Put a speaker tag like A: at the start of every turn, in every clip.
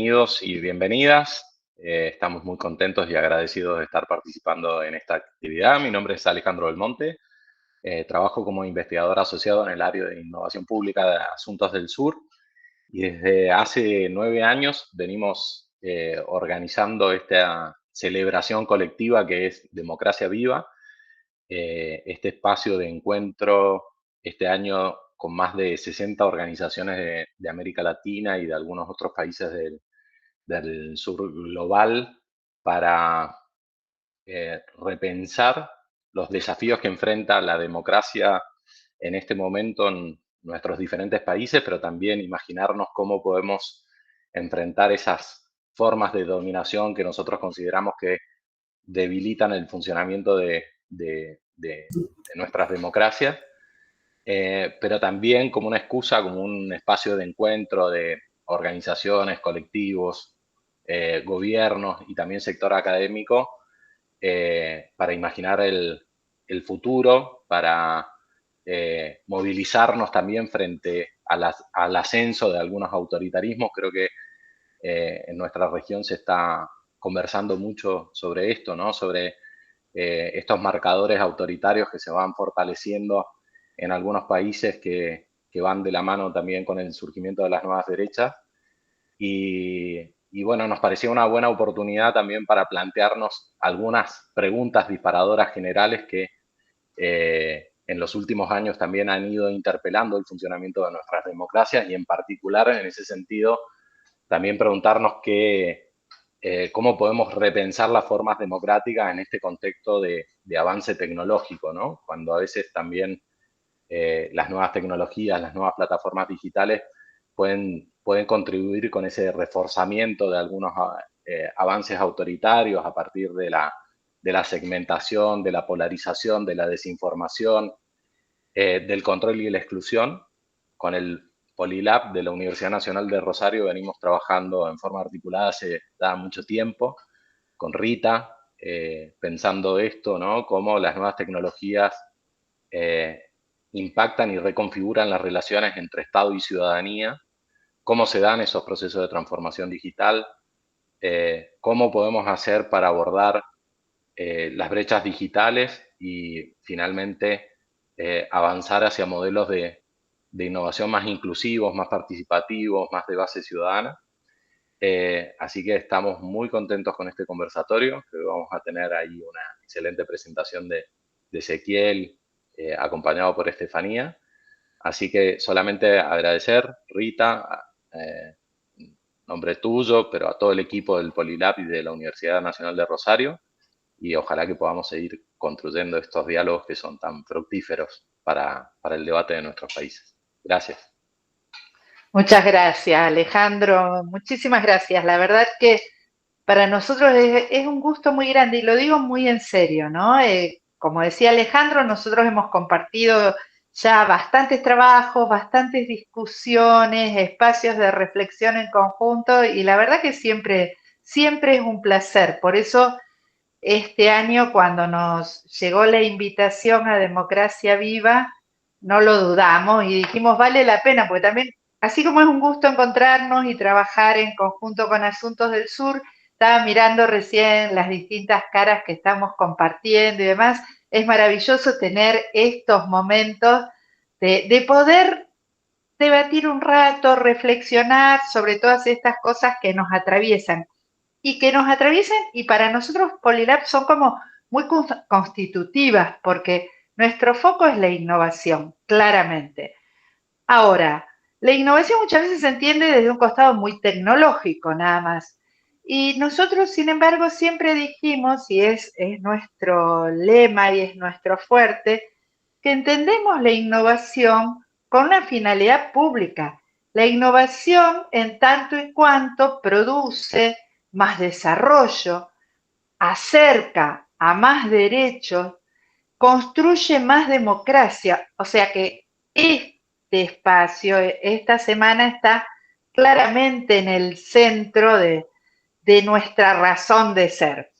A: bienvenidos y bienvenidas. Estamos muy contentos y agradecidos de estar participando en esta actividad. Mi nombre es Alejandro del Monte. Trabajo como investigador asociado en el área de innovación pública de Asuntos del Sur y desde hace 9 años venimos organizando esta celebración colectiva que es Democracia Viva, este espacio de encuentro este año con más de 60 organizaciones de América Latina y de algunos otros países del sur global para repensar los desafíos que enfrenta la democracia en este momento en nuestros diferentes países, pero también imaginarnos cómo podemos enfrentar esas formas de dominación que nosotros consideramos que debilitan el funcionamiento de nuestras democracias, pero también como una excusa, como un espacio de encuentro de organizaciones, colectivos, gobiernos y también sector académico para imaginar el futuro, para movilizarnos también frente al ascenso de algunos autoritarismos. Creo que en nuestra región se está conversando mucho sobre esto, ¿no? Sobre estos marcadores autoritarios que se van fortaleciendo en algunos países que van de la mano también con el surgimiento de las nuevas derechas. Y bueno, nos parecía una buena oportunidad también para plantearnos algunas preguntas disparadoras generales que en los últimos años también han ido interpelando el funcionamiento de nuestras democracias y en particular en ese sentido también preguntarnos cómo podemos repensar las formas democráticas en este contexto de avance tecnológico, ¿no? Cuando a veces también las nuevas tecnologías, las nuevas plataformas digitales pueden contribuir con ese reforzamiento de algunos avances autoritarios a partir de la segmentación, de la polarización, de la desinformación, del control y la exclusión. Con el Polilab de la Universidad Nacional de Rosario venimos trabajando en forma articulada hace ya mucho tiempo con Rita, pensando esto, ¿no? Cómo las nuevas tecnologías eh, impactan y reconfiguran las relaciones entre Estado y ciudadanía, cómo se dan esos procesos de transformación digital, cómo podemos hacer para abordar las brechas digitales y finalmente avanzar hacia modelos de innovación más inclusivos, más participativos, más de base ciudadana. Así que estamos muy contentos con este conversatorio, que vamos a tener ahí una excelente presentación de Ezequiel, acompañado por Estefanía. Así que solamente agradecer, Rita, nombre tuyo, pero a todo el equipo del Polilab y de la Universidad Nacional de Rosario, y ojalá que podamos seguir construyendo estos diálogos que son tan fructíferos para el debate de nuestros países. Gracias.
B: Muchas gracias, Alejandro. Muchísimas gracias. La verdad que para nosotros es un gusto muy grande y lo digo muy en serio, ¿no? Como decía Alejandro, nosotros hemos compartido ya bastantes trabajos, bastantes discusiones, espacios de reflexión en conjunto y la verdad que siempre es un placer. Por eso este año cuando nos llegó la invitación a Democracia Viva, no lo dudamos y dijimos, vale la pena, porque también, así como es un gusto encontrarnos y trabajar en conjunto con Asuntos del Sur, estaba mirando recién las distintas caras que estamos compartiendo y demás, es maravilloso tener estos momentos de poder debatir un rato, reflexionar sobre todas estas cosas que nos atraviesan y que nos atraviesan y para nosotros Polilab son como muy constitutivas porque nuestro foco es la innovación, claramente. Ahora, la innovación muchas veces se entiende desde un costado muy tecnológico nada más. Y nosotros, sin embargo, siempre dijimos, y es nuestro lema y es nuestro fuerte, que entendemos la innovación con una finalidad pública. La innovación en tanto y cuanto produce más desarrollo, acerca a más derechos, construye más democracia. O sea que este espacio, esta semana está claramente en el centro de nuestra razón de ser.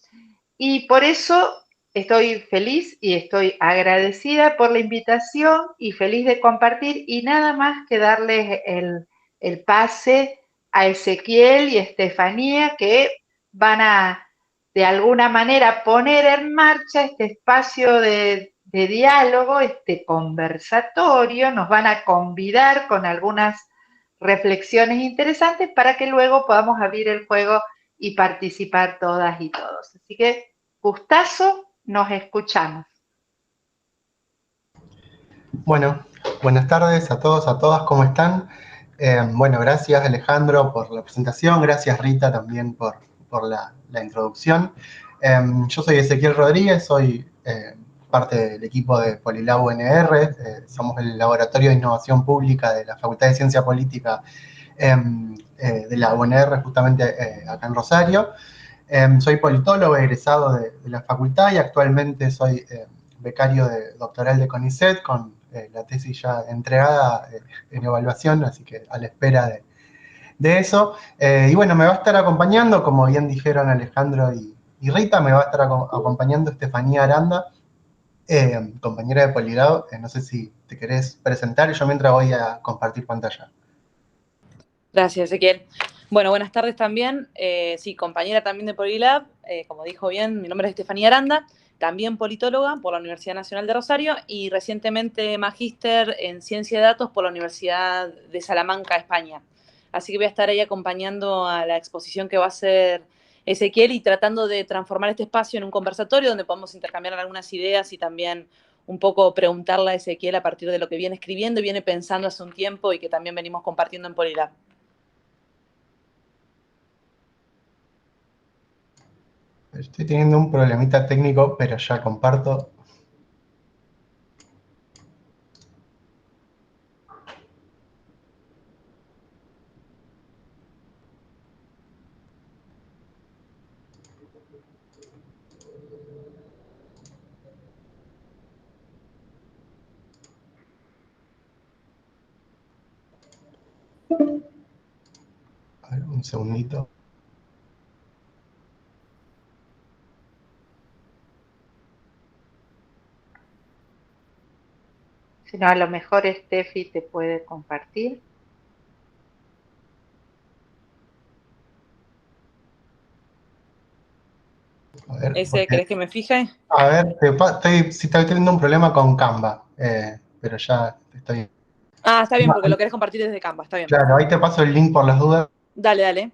B: Y por eso estoy feliz y estoy agradecida por la invitación y feliz de compartir y nada más que darles el pase a Ezequiel y Estefanía, que van a, de alguna manera, poner en marcha este espacio de diálogo, este conversatorio, nos van a convidar con algunas reflexiones interesantes para que luego podamos abrir el juego y participar todas y todos. Así que, gustazo, nos escuchamos.
C: Bueno, buenas tardes a todos, a todas, ¿cómo están? Bueno, gracias Alejandro por la presentación, gracias Rita también por la introducción. Yo soy Ezequiel Rodríguez, soy parte del equipo de Polilab UNR, somos el Laboratorio de Innovación Pública de la Facultad de Ciencia Política de la UNR, justamente acá en Rosario. Soy politólogo egresado de la facultad y actualmente soy becario doctoral de CONICET con la tesis ya entregada en evaluación, así que a la espera de eso. Y bueno, me va a estar acompañando, como bien dijeron Alejandro y Rita, me va a estar acompañando Estefanía Aranda, compañera de Polilab. No sé si te querés presentar y yo mientras voy a compartir pantalla.
D: Gracias, Ezequiel. Bueno, buenas tardes también. Sí, compañera también de Polilab, como dijo bien, mi nombre es Estefanía Aranda, también politóloga por la Universidad Nacional de Rosario y recientemente magíster en Ciencia de Datos por la Universidad de Salamanca, España. Así que voy a estar ahí acompañando a la exposición que va a hacer Ezequiel y tratando de transformar este espacio en un conversatorio donde podamos intercambiar algunas ideas y también un poco preguntarle a Ezequiel a partir de lo que viene escribiendo y viene pensando hace un tiempo y que también venimos compartiendo en Polilab.
C: Estoy teniendo un problemita técnico, pero ya comparto. A ver, un segundito.
B: Si no, a lo mejor Steffi te puede compartir.
C: A ver,
D: ¿Ese querés que me fije?
C: A ver, estoy teniendo un problema con Canva, pero ya estoy...
D: Ah, está bien, porque lo querés compartir desde Canva, está bien.
C: Claro, ahí te paso el link por las dudas.
D: Dale, dale.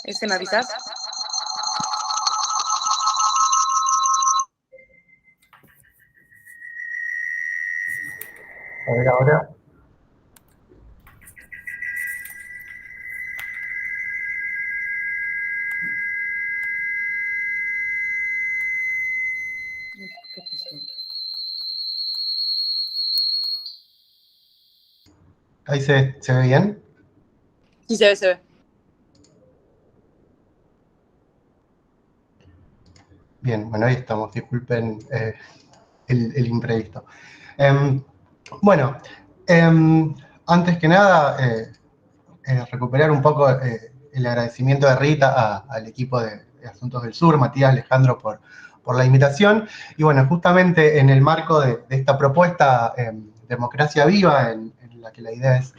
D: ¿Ese me avisás?
C: A ver ahora. Ahí se ve bien.
D: Sí, se ve, se ve.
C: Bien, bueno, ahí estamos. Disculpen el imprevisto. Bueno, antes que nada, recuperar un poco el agradecimiento de Rita al equipo de Asuntos del Sur, Matías, Alejandro, por la invitación. Y bueno, justamente en el marco de esta propuesta Democracia Viva, en la que la idea es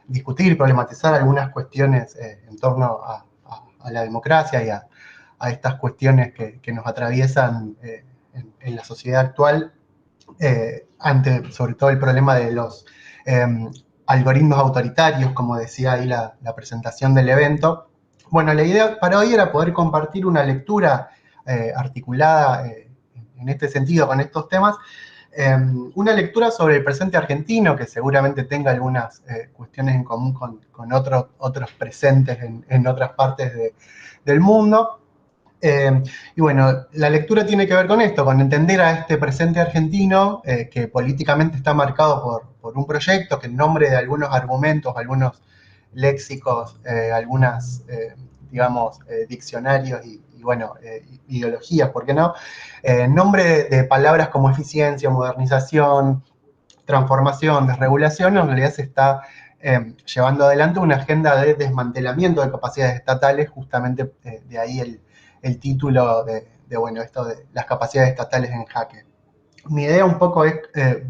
C: discutir y problematizar algunas cuestiones en torno a la democracia y a estas cuestiones que nos atraviesan en la sociedad actual, ante sobre todo el problema de los algoritmos autoritarios, como decía ahí la presentación del evento. Bueno, la idea para hoy era poder compartir una lectura articulada en este sentido con estos temas, una lectura sobre el presente argentino, que seguramente tenga algunas cuestiones en común con otros presentes en otras partes del mundo. Y bueno, la lectura tiene que ver con esto, con entender a este presente argentino que políticamente está marcado por un proyecto que en nombre de algunos argumentos, algunos léxicos, algunas, digamos, diccionarios y bueno, ideologías, ¿por qué no? En nombre de palabras como eficiencia, modernización, transformación, desregulación, en realidad se está llevando adelante una agenda de desmantelamiento de capacidades estatales, justamente de ahí el título de, bueno, esto de las capacidades estatales en jaque. Mi idea un poco es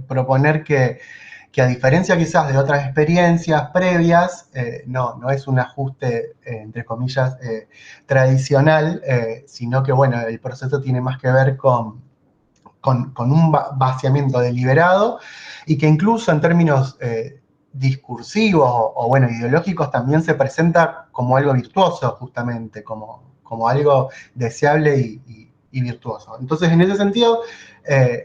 C: proponer que a diferencia quizás de otras experiencias previas, no es un ajuste, entre comillas, tradicional, sino que, bueno, el proceso tiene más que ver con un vaciamiento deliberado y que incluso en términos discursivos o, bueno, ideológicos también se presenta como algo virtuoso, justamente, como algo deseable y virtuoso. Entonces, en ese sentido,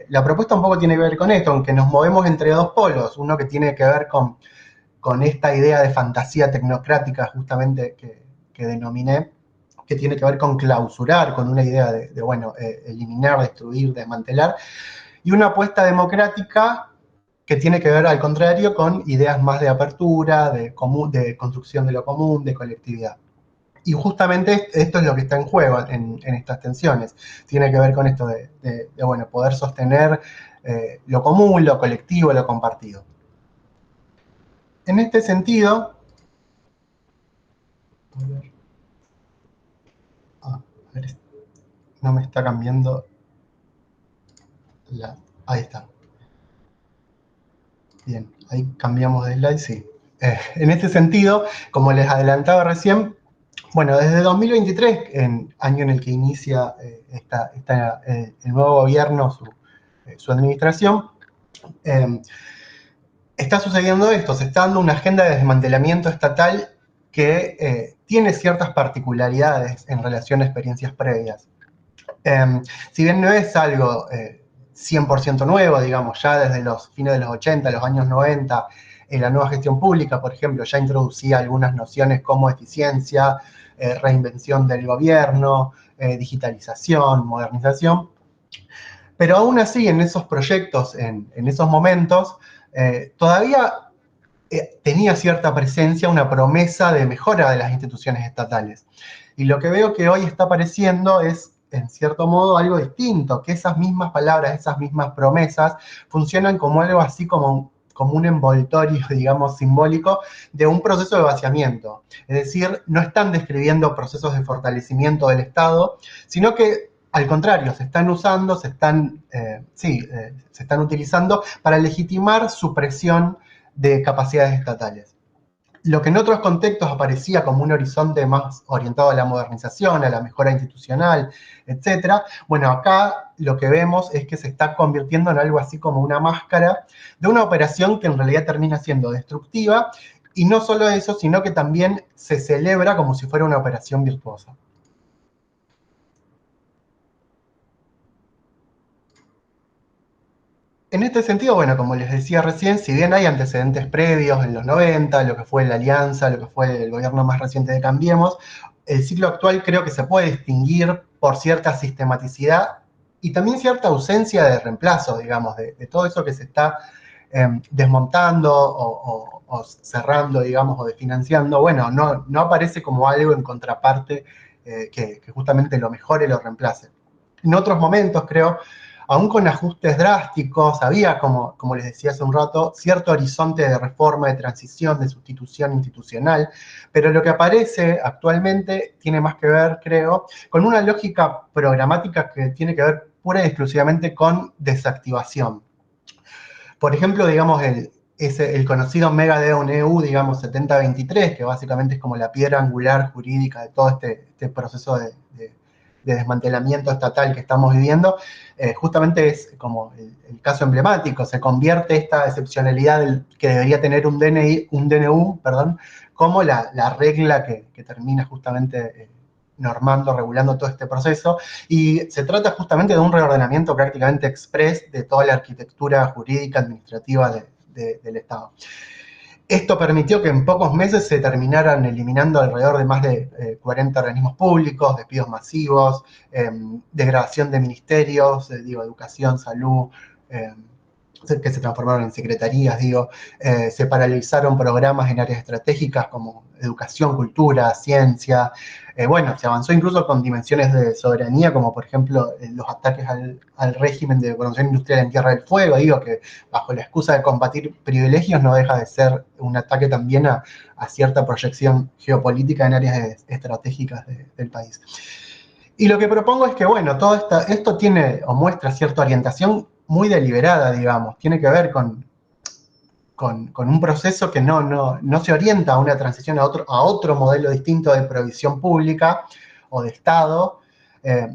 C: la propuesta un poco tiene que ver con esto, aunque nos movemos entre dos polos, uno que tiene que ver con esta idea de fantasía tecnocrática, justamente, que denominé, que tiene que ver con clausurar, con una idea de bueno, eliminar, destruir, desmantelar, y una apuesta democrática que tiene que ver, al contrario, con ideas más de apertura, de construcción de lo común, de colectividad. Y justamente esto es lo que está en juego en estas tensiones. Tiene que ver con esto de bueno, poder sostener lo común, lo colectivo, lo compartido. En este sentido, a ver, no me está cambiando ahí está. Bien, ahí cambiamos de slide, sí. En este sentido, como les adelantaba recién, bueno, desde 2023, año en el que inicia el nuevo gobierno, su administración, está sucediendo esto, se está dando una agenda de desmantelamiento estatal que tiene ciertas particularidades en relación a experiencias previas. Si bien no es algo 100% nuevo, digamos, ya desde los fines de los 80, los años 90, la nueva gestión pública, por ejemplo, ya introducía algunas nociones como eficiencia, reinvención del gobierno, digitalización, modernización. Pero aún así, en esos proyectos, en esos momentos, todavía tenía cierta presencia una promesa de mejora de las instituciones estatales. Y lo que veo que hoy está apareciendo es, en cierto modo, algo distinto, que esas mismas palabras, esas mismas promesas, funcionan como algo así como un envoltorio, digamos, simbólico de un proceso de vaciamiento. Es decir, no están describiendo procesos de fortalecimiento del Estado, sino que, al contrario, se están usando, se están utilizando para legitimar su presión de capacidades estatales. Lo que en otros contextos aparecía como un horizonte más orientado a la modernización, a la mejora institucional, etc. Bueno, acá lo que vemos es que se está convirtiendo en algo así como una máscara de una operación que en realidad termina siendo destructiva, y no solo eso, sino que también se celebra como si fuera una operación virtuosa. En este sentido, bueno, como les decía recién, si bien hay antecedentes previos en los 90, lo que fue la Alianza, lo que fue el gobierno más reciente de Cambiemos, el ciclo actual creo que se puede distinguir por cierta sistematicidad y también cierta ausencia de reemplazo, digamos, de todo eso que se está desmontando o cerrando, digamos, o desfinanciando. Bueno, no aparece como algo en contraparte que justamente lo mejore y lo reemplace. En otros momentos, creo, aún con ajustes drásticos, había, como les decía hace un rato, cierto horizonte de reforma, de transición, de sustitución institucional, pero lo que aparece actualmente tiene más que ver, creo, con una lógica programática que tiene que ver pura y exclusivamente con desactivación. Por ejemplo, digamos, es el conocido Megadeus, digamos, 7023, que básicamente es como la piedra angular jurídica de todo este proceso de desmantelamiento estatal que estamos viviendo, justamente es como el caso emblemático. Se convierte esta excepcionalidad que debería tener un DNU, perdón, como la regla que termina justamente normando, regulando todo este proceso, y se trata justamente de un reordenamiento prácticamente express de toda la arquitectura jurídica administrativa del Estado. Esto permitió que en pocos meses se terminaran eliminando alrededor de más de 40 organismos públicos, despidos masivos, degradación de ministerios, educación, salud, que se transformaron en secretarías, se paralizaron programas en áreas estratégicas como educación, cultura, ciencia. Se avanzó incluso con dimensiones de soberanía, como por ejemplo los ataques al régimen de producción industrial en Tierra del Fuego, que bajo la excusa de combatir privilegios no deja de ser un ataque también a cierta proyección geopolítica en áreas estratégicas del país. Y lo que propongo es que, todo esto tiene o muestra cierta orientación muy deliberada, digamos, tiene que ver con un proceso que no se orienta a una transición a otro modelo distinto de provisión pública o de Estado,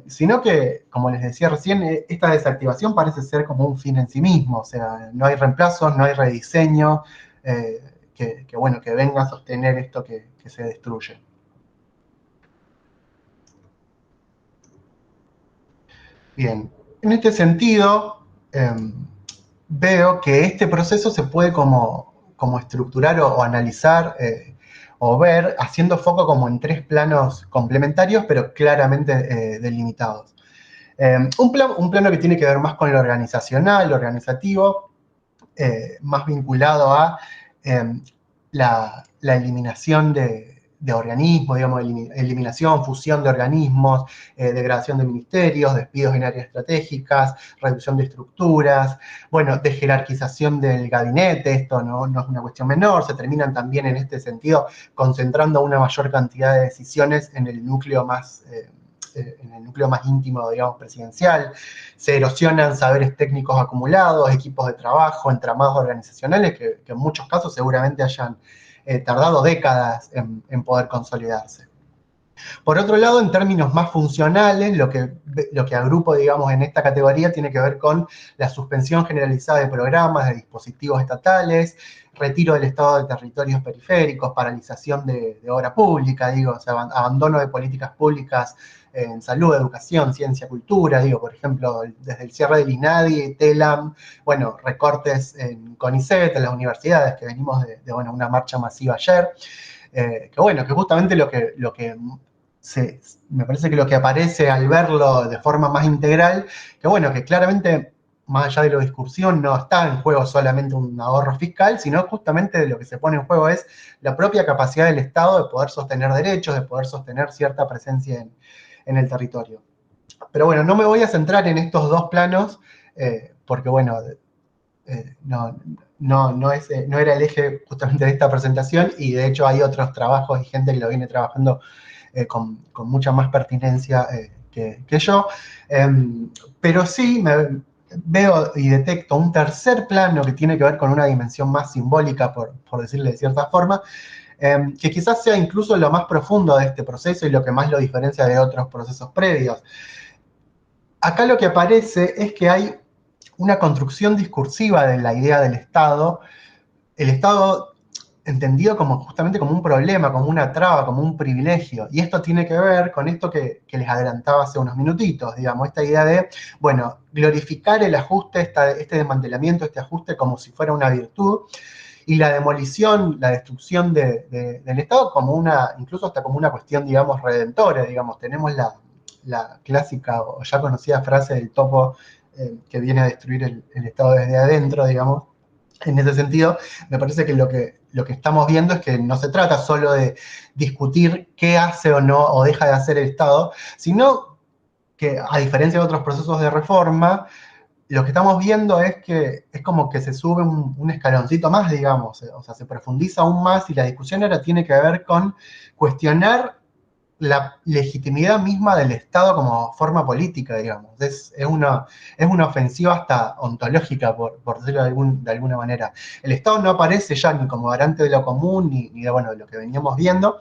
C: sino que, como les decía recién, esta desactivación parece ser como un fin en sí mismo, o sea, no hay reemplazos, no hay rediseño que venga a sostener esto que se destruye. Bien, en este sentido, veo que este proceso se puede como estructurar o analizar o ver haciendo foco como en tres planos complementarios, pero claramente delimitados. Un plano que tiene que ver más con lo organizacional, lo organizativo, más vinculado a la eliminación de organismos, digamos, eliminación, fusión de organismos, degradación de ministerios, despidos en áreas estratégicas, reducción de estructuras, desjerarquización del gabinete. Esto no es una cuestión menor, se terminan también en este sentido concentrando una mayor cantidad de decisiones en el núcleo más íntimo, digamos, presidencial. Se erosionan saberes técnicos acumulados, equipos de trabajo, entramados organizacionales que en muchos casos seguramente hayan tardado décadas en poder consolidarse. Por otro lado, en términos más funcionales, lo que agrupo, digamos, en esta categoría tiene que ver con la suspensión generalizada de programas, de dispositivos estatales, retiro del Estado de territorios periféricos, paralización de obra pública, abandono de políticas públicas en salud, educación, ciencia, cultura, por ejemplo, desde el cierre del INADI, TELAM, recortes en CONICET, en las universidades, que venimos de una marcha masiva ayer, que justamente me parece que lo que aparece al verlo de forma más integral, que claramente, más allá de lo discursivo, no está en juego solamente un ahorro fiscal, sino justamente lo que se pone en juego es la propia capacidad del Estado de poder sostener derechos, de poder sostener cierta presencia en el territorio. Pero no me voy a centrar en estos dos planos, porque no era el eje justamente de esta presentación, y de hecho hay otros trabajos y gente que lo viene trabajando con mucha más pertinencia que yo. Pero sí veo y detecto un tercer plano que tiene que ver con una dimensión más simbólica, por decirle de cierta forma, que quizás sea incluso lo más profundo de este proceso y lo que más lo diferencia de otros procesos previos. Acá lo que aparece es que hay una construcción discursiva de la idea del Estado, el Estado entendido justamente como un problema, como una traba, como un privilegio. Y esto tiene que ver con esto que les adelantaba hace unos minutitos, digamos, esta idea de, glorificar el ajuste, este desmantelamiento, este ajuste como si fuera una virtud, y la demolición, la destrucción del Estado incluso hasta como una cuestión, digamos, redentora, digamos. Tenemos la clásica o ya conocida frase del topo que viene a destruir el Estado desde adentro, digamos. En ese sentido, me parece que lo que estamos viendo es que no se trata solo de discutir qué hace o no o deja de hacer el Estado, sino que, a diferencia de otros procesos de reforma, lo que estamos viendo es que es como que se sube un escaloncito más, digamos, o sea, se profundiza aún más, y la discusión ahora tiene que ver con cuestionar la legitimidad misma del Estado como forma política, digamos. Es una ofensiva hasta ontológica, por decirlo de alguna manera. El Estado no aparece ya ni como garante de lo común, ni de, bueno, de lo que veníamos viendo,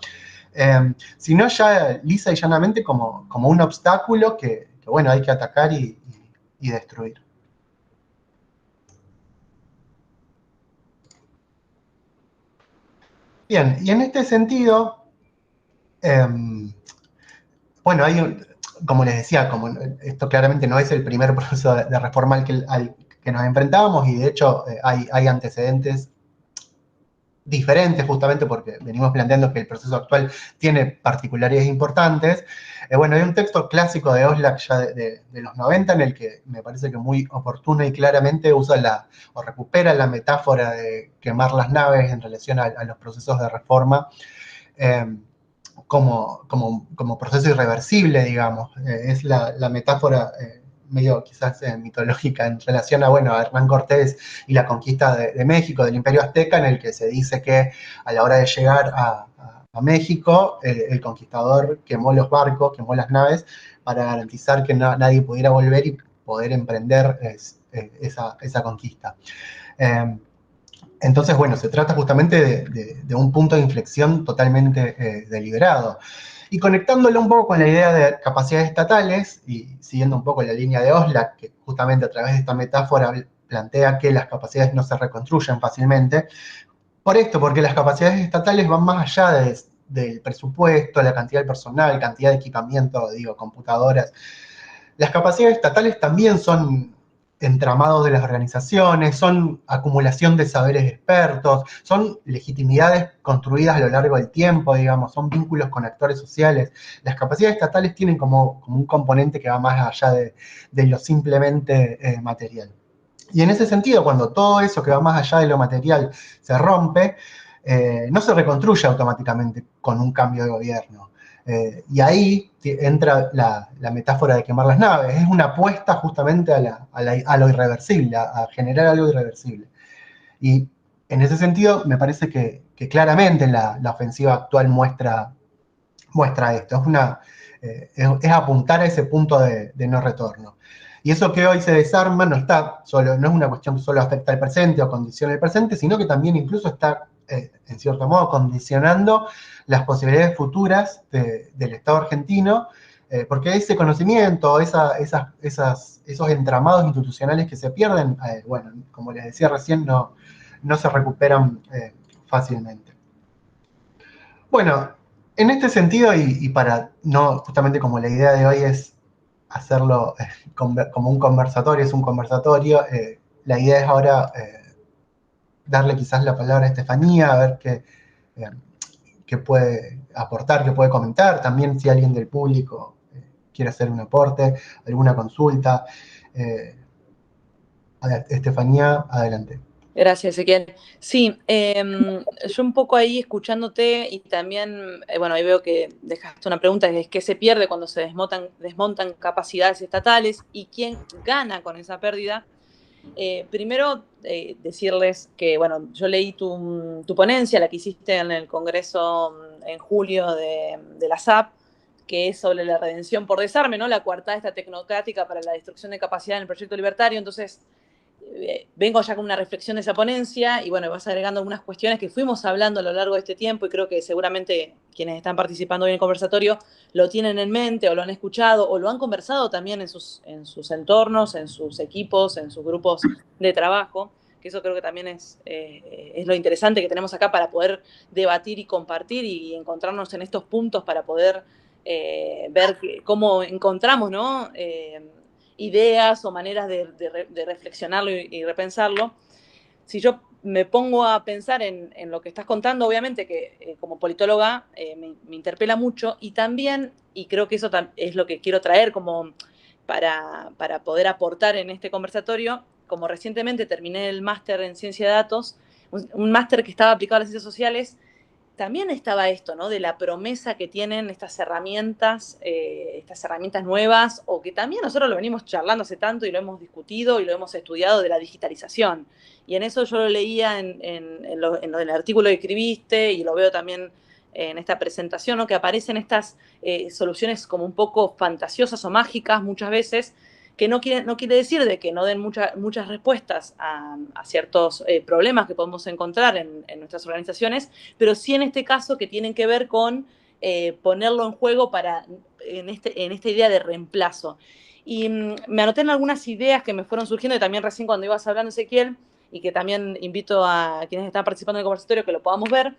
C: sino ya lisa y llanamente como un obstáculo que bueno, hay que atacar y destruir. Bien, y en este sentido, bueno, como les decía, como esto claramente no es el primer proceso de reforma al que nos enfrentábamos, y de hecho hay antecedentes diferentes, justamente porque venimos planteando que el proceso actual tiene particularidades importantes. Bueno, hay un texto clásico de Oslak ya de los 90 en el que me parece que muy oportuno y claramente usa o recupera la metáfora de quemar las naves en relación a los procesos de reforma, como proceso irreversible, digamos. Es la metáfora medio quizás mitológica en relación a, bueno, a Hernán Cortés y la conquista de México, del Imperio Azteca, en el que se dice que a la hora de llegar a México, el conquistador quemó los barcos, quemó las naves, para garantizar que nadie pudiera volver y poder emprender esa conquista. Entonces, bueno, se trata justamente de un punto de inflexión totalmente deliberado. Y conectándolo un poco con la idea de capacidades estatales, y siguiendo un poco la línea de Oslak, que justamente a través de esta metáfora plantea que las capacidades no se reconstruyen fácilmente, porque las capacidades estatales van más allá del presupuesto, la cantidad de personal, cantidad de equipamiento, computadoras. Las capacidades estatales también son entramados de las organizaciones, son acumulación de saberes expertos, son legitimidades construidas a lo largo del tiempo, digamos, son vínculos con actores sociales. Las capacidades estatales tienen como un componente que va más allá de lo simplemente material. Y en ese sentido, cuando todo eso que va más allá de lo material se rompe, no se reconstruye automáticamente con un cambio de gobierno. Y ahí entra la metáfora de quemar las naves. Es una apuesta justamente a lo irreversible, a generar algo irreversible. Y en ese sentido, me parece que claramente la ofensiva actual muestra esto. Es apuntar a ese punto de no retorno. Y eso que hoy se desarma no es una cuestión que solo afecta al presente o condiciona el presente, sino que también incluso está, en cierto modo, condicionando las posibilidades futuras del Estado argentino, porque ese conocimiento, esos entramados institucionales que se pierden, bueno, como les decía recién, no se recuperan fácilmente. Bueno, en este sentido, y para no, justamente como la idea de hoy es hacerlo como un conversatorio, es un conversatorio, la idea es ahora darle quizás la palabra a Estefanía, a ver qué puede aportar, qué puede comentar, también si alguien del público quiere hacer un aporte, alguna consulta. Estefanía, adelante.
D: Gracias, Ezequiel. Sí, yo un poco ahí escuchándote y también, bueno, ahí veo que dejaste una pregunta, es ¿qué se pierde cuando se desmontan capacidades estatales y quién gana con esa pérdida? Primero, decirles que, bueno, yo leí tu ponencia, la que hiciste en el Congreso en julio de la SAP, que es sobre la redención por desarme, ¿no? La coartada esta tecnocrática para la destrucción de capacidad en el proyecto libertario. Entonces, vengo ya con una reflexión de esa ponencia y bueno, vas agregando algunas cuestiones que fuimos hablando a lo largo de este tiempo y creo que seguramente quienes están participando hoy en el conversatorio lo tienen en mente o lo han escuchado o lo han conversado también en sus entornos, en sus equipos, en sus grupos de trabajo, que eso creo que también es lo interesante que tenemos acá para poder debatir y compartir y encontrarnos en estos puntos para poder ver cómo encontramos, ¿no? Ideas o maneras de reflexionarlo y repensarlo. Si yo me pongo a pensar en lo que estás contando, obviamente que como politóloga me interpela mucho y también, y creo que eso es lo que quiero traer como para poder aportar en este conversatorio, como recientemente terminé el máster en ciencia de datos, un máster que estaba aplicado a las ciencias sociales, también estaba esto, ¿no? De la promesa que tienen estas herramientas nuevas, o que también nosotros lo venimos charlando hace tanto y lo hemos discutido y lo hemos estudiado, de la digitalización. Y en eso yo lo leía en el artículo que escribiste y lo veo también en esta presentación, ¿no? Que aparecen estas soluciones como un poco fantasiosas o mágicas muchas veces, que no quiere decir de que no den muchas respuestas a ciertos problemas que podemos encontrar en nuestras organizaciones, pero sí en este caso que tienen que ver con ponerlo en juego en esta idea de reemplazo. Y me anoté en algunas ideas que me fueron surgiendo, y también recién cuando ibas hablando, Ezequiel, y que también invito a quienes están participando en el conversatorio que lo podamos ver,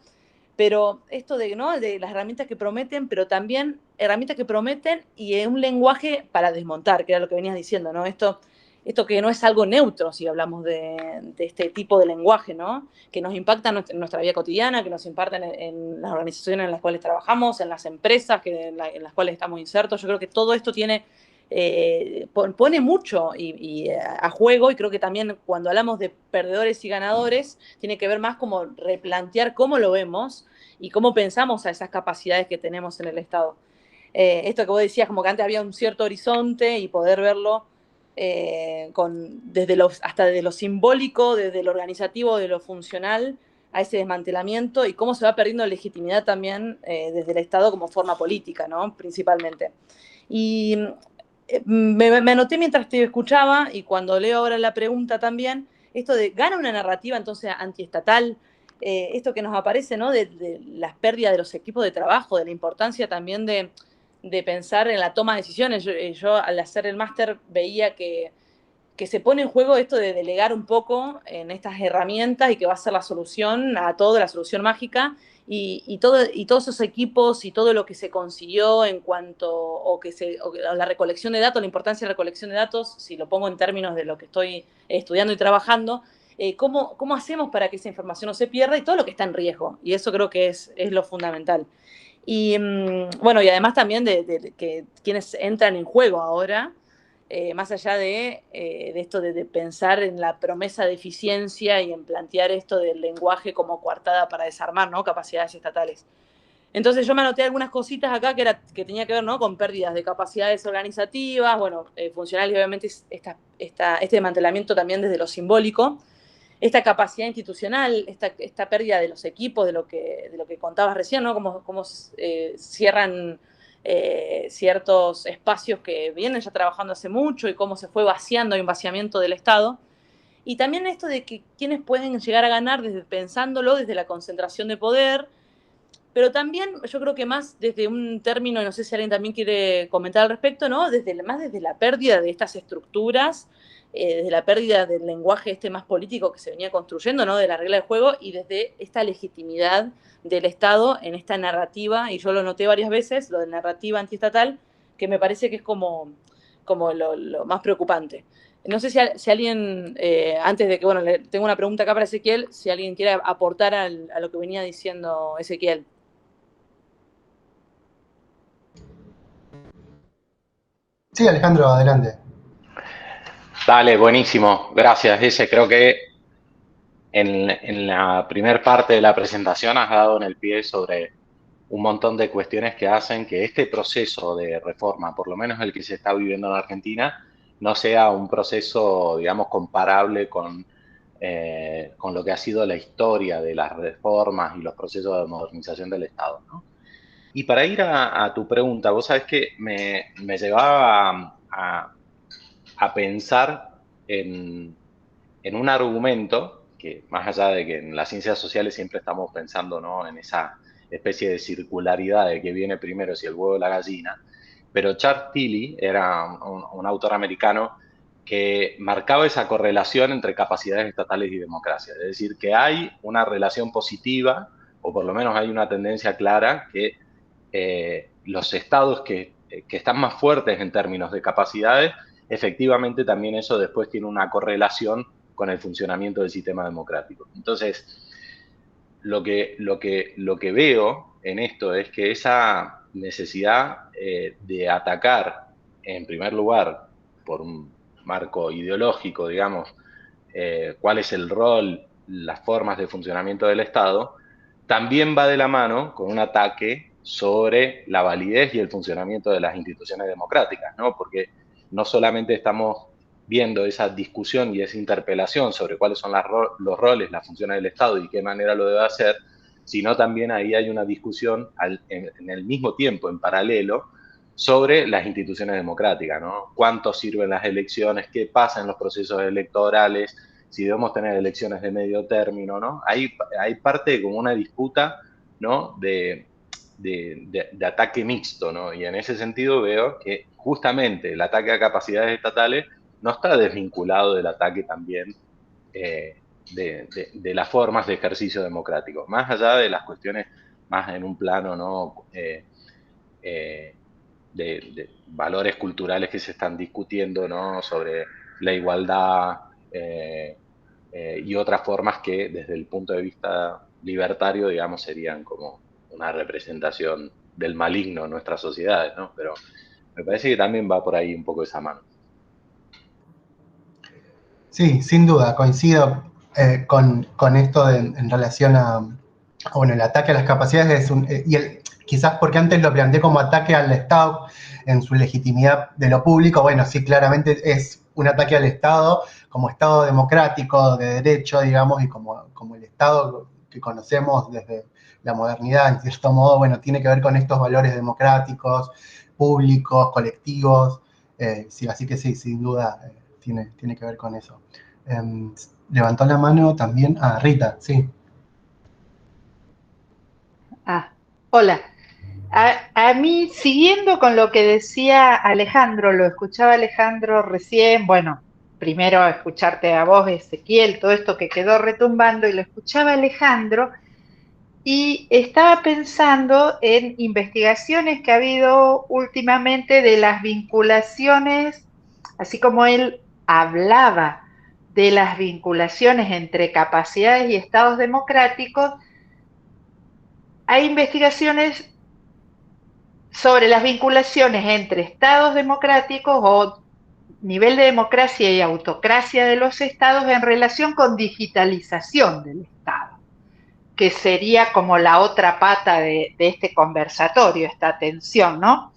D: pero esto ¿no? de las herramientas que prometen, pero también herramientas que prometen y un lenguaje para desmontar, que era lo que venías diciendo, ¿no? Esto que no es algo neutro si hablamos de este tipo de lenguaje, ¿no? Que nos impacta en nuestra vida cotidiana, que nos impacta en las organizaciones en las cuales trabajamos, en las empresas en las cuales estamos insertos. Yo creo que todo esto pone mucho a juego, y creo que también cuando hablamos de perdedores y ganadores tiene que ver más como replantear cómo lo vemos y cómo pensamos a esas capacidades que tenemos en el Estado. Esto que vos decías, como que antes había un cierto horizonte y poder verlo hasta de lo simbólico, desde lo organizativo, de lo funcional, a ese desmantelamiento, y cómo se va perdiendo legitimidad también desde el Estado como forma política, ¿no? Principalmente. Y me anoté mientras te escuchaba, y cuando leo ahora la pregunta también, esto de gana una narrativa entonces antiestatal, esto que nos aparece, ¿no? De las pérdidas de los equipos de trabajo, de la importancia también de pensar en la toma de decisiones. Yo al hacer el máster veía que se pone en juego esto de delegar un poco en estas herramientas, y que va a ser la solución a todo, la solución mágica, y todos esos equipos y todo lo que se consiguió en cuanto, o la recolección de datos, la importancia de la recolección de datos, si lo pongo en términos de lo que estoy estudiando y trabajando, ¿cómo hacemos para que esa información no se pierda, y todo lo que está en riesgo? Y eso creo que es lo fundamental. Y bueno, y además también de que quienes entran en juego ahora, más allá de esto de pensar en la promesa de eficiencia y en plantear esto del lenguaje como coartada para desarmar, ¿no? Capacidades estatales. Entonces yo me anoté algunas cositas acá que tenía que ver, ¿no? Con pérdidas de capacidades organizativas, bueno, funcionales, y obviamente este desmantelamiento también desde lo simbólico, esta capacidad institucional, esta pérdida de los equipos, de lo que contabas recién, ¿no? Cómo cierran ciertos espacios que vienen ya trabajando hace mucho, y cómo se fue vaciando, hay un vaciamiento del Estado. Y también esto de que quienes pueden llegar a ganar pensándolo desde la concentración de poder, pero también yo creo que más desde un término, no sé si alguien también quiere comentar al respecto, ¿no? Más desde la pérdida de estas estructuras, desde la pérdida del lenguaje más político que se venía construyendo, ¿no? De la regla de juego, y desde esta legitimidad del Estado en esta narrativa, y yo lo noté varias veces, lo de narrativa antiestatal, que me parece que es como lo más preocupante. No sé si alguien, antes de que, bueno, tengo una pregunta acá para Ezequiel, si alguien quiere aportar a lo que venía diciendo Ezequiel.
C: Sí, Alejandro, adelante.
A: Dale, buenísimo. Gracias, Ese. Creo que en la primera parte de la presentación has dado en el pie sobre un montón de cuestiones que hacen que este proceso de reforma, por lo menos el que se está viviendo en Argentina, no sea un proceso, digamos, comparable con lo que ha sido la historia de las reformas y los procesos de modernización del Estado, ¿no? Y para ir a tu pregunta, vos sabés que me llevaba a pensar en un argumento que, más allá de que en las ciencias sociales siempre estamos pensando, ¿no?, en esa especie de circularidad de que viene primero, si el huevo o la gallina, pero Charles Tilly era un autor americano que marcaba esa correlación entre capacidades estatales y democracia. Es decir, que hay una relación positiva, o por lo menos hay una tendencia clara, que los estados que están más fuertes en términos de capacidades, efectivamente también eso después tiene una correlación con el funcionamiento del sistema democrático. Entonces, lo que veo en esto es que esa necesidad de atacar, en primer lugar, por un marco ideológico, digamos, cuál es el rol, las formas de funcionamiento del Estado, también va de la mano con un ataque sobre la validez y el funcionamiento de las instituciones democráticas, ¿no? Porque no solamente estamos viendo esa discusión y esa interpelación sobre cuáles son los roles, las funciones del Estado y qué manera lo debe hacer, sino también ahí hay una discusión en el mismo tiempo, en paralelo, sobre las instituciones democráticas, ¿no? ¿Cuánto sirven las elecciones? ¿Qué pasa en los procesos electorales? Si debemos tener elecciones de medio término, ¿no? Hay parte como una disputa, ¿no? De ataque mixto, ¿no? Y en ese sentido veo que justamente el ataque a capacidades estatales no está desvinculado del ataque también de las formas de ejercicio democrático, más allá de las cuestiones más en un plano, ¿no? De valores culturales que se están discutiendo, ¿no? Sobre la igualdad y otras formas que desde el punto de vista libertario, digamos, serían como una representación del maligno en nuestras sociedades, ¿no? Pero me parece que también va por ahí un poco esa mano.
C: Sí, sin duda, coincido con esto en relación bueno, el ataque a las capacidades quizás porque antes lo planteé como ataque al Estado en su legitimidad de lo público. Bueno, sí, claramente es un ataque al Estado como Estado democrático, de derecho, digamos, y como el Estado que conocemos desde la modernidad, en cierto modo, bueno, tiene que ver con estos valores democráticos, públicos, colectivos. Sí, así que sí, sin duda, tiene que ver con eso. Levantó la mano también Rita, sí.
B: Hola. A mí, siguiendo con lo que decía Alejandro, lo escuchaba Alejandro recién, bueno, primero escucharte a vos, Ezequiel, todo esto que quedó retumbando, y lo escuchaba Alejandro, y estaba pensando en investigaciones que ha habido últimamente de las vinculaciones, así como él hablaba de las vinculaciones entre capacidades y estados democráticos. Hay investigaciones sobre las vinculaciones entre estados democráticos o nivel de democracia y autocracia de los estados en relación con digitalización del Estado, que sería como la otra pata de este conversatorio, esta tensión, ¿no?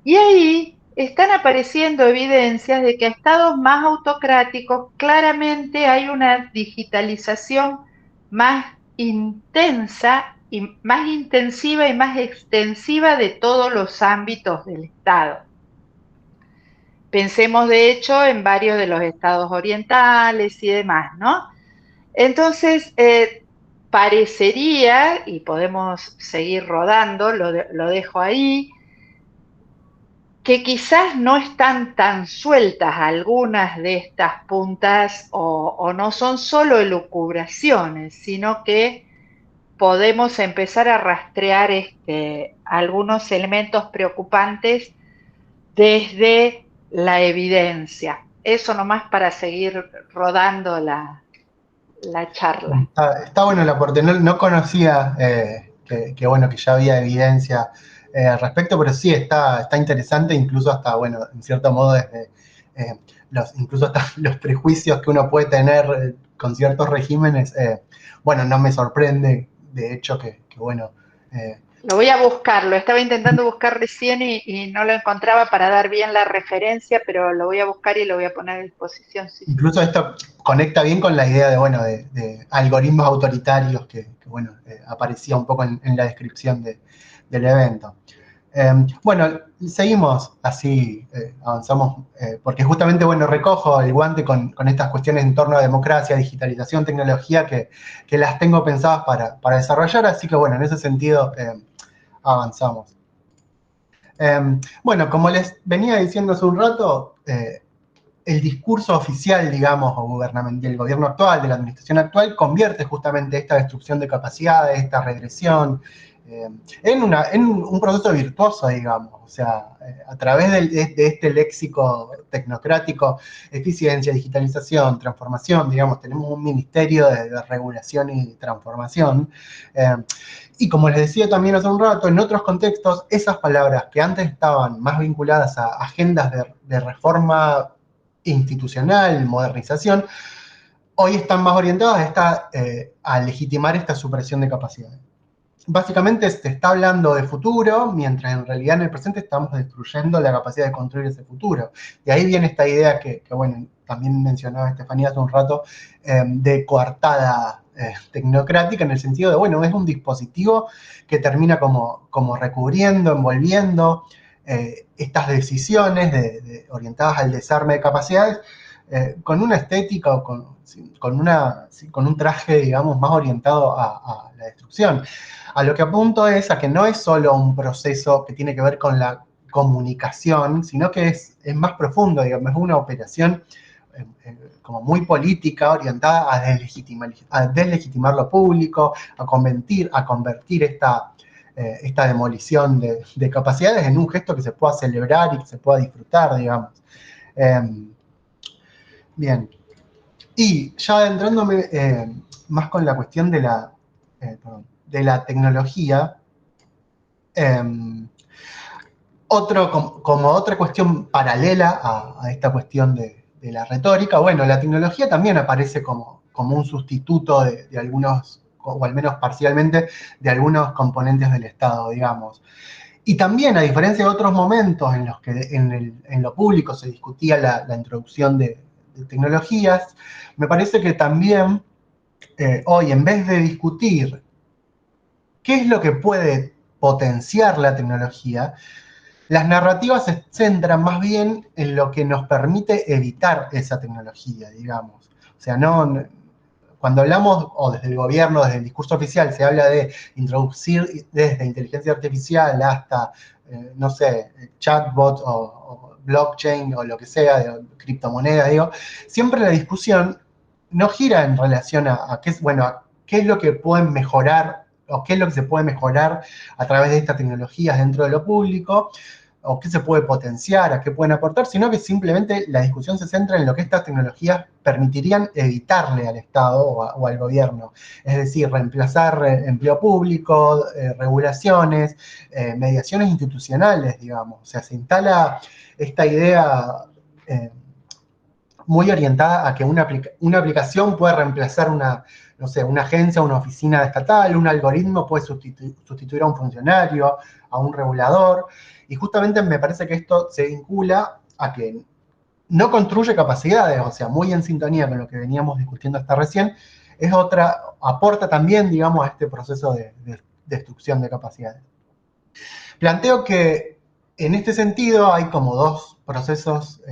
B: Y ahí están apareciendo evidencias de que a estados más autocráticos claramente hay una digitalización más intensa y más intensiva y más extensiva de todos los ámbitos del Estado. Pensemos de hecho en varios de los estados orientales y demás, ¿no? Entonces, parecería, y podemos seguir rodando, lo dejo ahí, que quizás no están tan sueltas algunas de estas puntas o no son solo elucubraciones, sino que podemos empezar a rastrear algunos elementos preocupantes desde la evidencia. Eso nomás para seguir rodando la charla.
C: Está bueno el aporte. No conocía que bueno, que ya había evidencia al respecto, pero sí está interesante, incluso hasta, bueno, en cierto modo, desde incluso hasta los prejuicios que uno puede tener con ciertos regímenes. Bueno, no me sorprende, de hecho, que bueno.
B: Lo voy a buscar, lo estaba intentando buscar recién y no lo encontraba para dar bien la referencia, pero lo voy a buscar y lo voy a poner a disposición. Sí.
C: Incluso esto conecta bien con la idea de, bueno, de algoritmos autoritarios que bueno, aparecía un poco en la descripción del evento. Bueno, seguimos así, avanzamos, porque justamente, bueno, recojo el guante con estas cuestiones en torno a democracia, digitalización, tecnología, que las tengo pensadas para desarrollar, así que, bueno, en ese sentido avanzamos. Bueno, como les venía diciendo hace un rato, el discurso oficial, digamos, o gubernamental del gobierno actual, de la administración actual, convierte justamente esta destrucción de capacidades, esta regresión, en un proceso virtuoso, digamos. O sea, a través de este léxico tecnocrático, eficiencia, digitalización, transformación, digamos, tenemos un ministerio de regulación y transformación. Y como les decía también hace un rato, en otros contextos, esas palabras que antes estaban más vinculadas a agendas de reforma institucional, modernización, hoy están más orientadas a legitimar esta supresión de capacidades. Básicamente se está hablando de futuro, mientras en realidad en el presente estamos destruyendo la capacidad de construir ese futuro. De ahí viene esta idea que bueno, también mencionaba Estefanía hace un rato, de coartada tecnocrática, en el sentido de, bueno, es un dispositivo que termina como recubriendo, envolviendo estas decisiones orientadas al desarme de capacidades, con una estética o con un traje, digamos, más orientado a la destrucción. A lo que apunto es a que no es solo un proceso que tiene que ver con la comunicación, sino que es más profundo, digamos, es una operación como muy política, orientada a deslegitimar lo público, a convertir esta demolición de capacidades en un gesto que se pueda celebrar y que se pueda disfrutar, digamos. Bien. Y ya adentrándome más con la cuestión de la tecnología, como otra cuestión paralela a esta cuestión de la retórica, bueno, la tecnología también aparece como un sustituto de algunos, o al menos parcialmente, de algunos componentes del Estado, digamos. Y también, a diferencia de otros momentos en los que en lo público se discutía la introducción de tecnologías, me parece que también hoy, en vez de discutir qué es lo que puede potenciar la tecnología, las narrativas se centran más bien en lo que nos permite evitar esa tecnología, digamos. O sea, cuando hablamos, o desde el gobierno, desde el discurso oficial, se habla de introducir desde inteligencia artificial hasta, no sé, chatbot o blockchain o lo que sea, de criptomonedas, digo, siempre la discusión no gira en relación a qué es lo que pueden mejorar o qué es lo que se puede mejorar a través de estas tecnologías dentro de lo público, o qué se puede potenciar, a qué pueden aportar, sino que simplemente la discusión se centra en lo que estas tecnologías permitirían evitarle al Estado o al gobierno. Es decir, reemplazar empleo público, regulaciones, mediaciones institucionales, digamos. O sea, se instala esta idea muy orientada a que una aplicación puede reemplazar una agencia, una oficina estatal, un algoritmo puede sustituir a un funcionario, a un regulador, y justamente me parece que esto se vincula a que no construye capacidades, o sea, muy en sintonía con lo que veníamos discutiendo hasta recién, aporta también, digamos, a este proceso de destrucción de capacidades. Planteo que en este sentido hay como dos procesos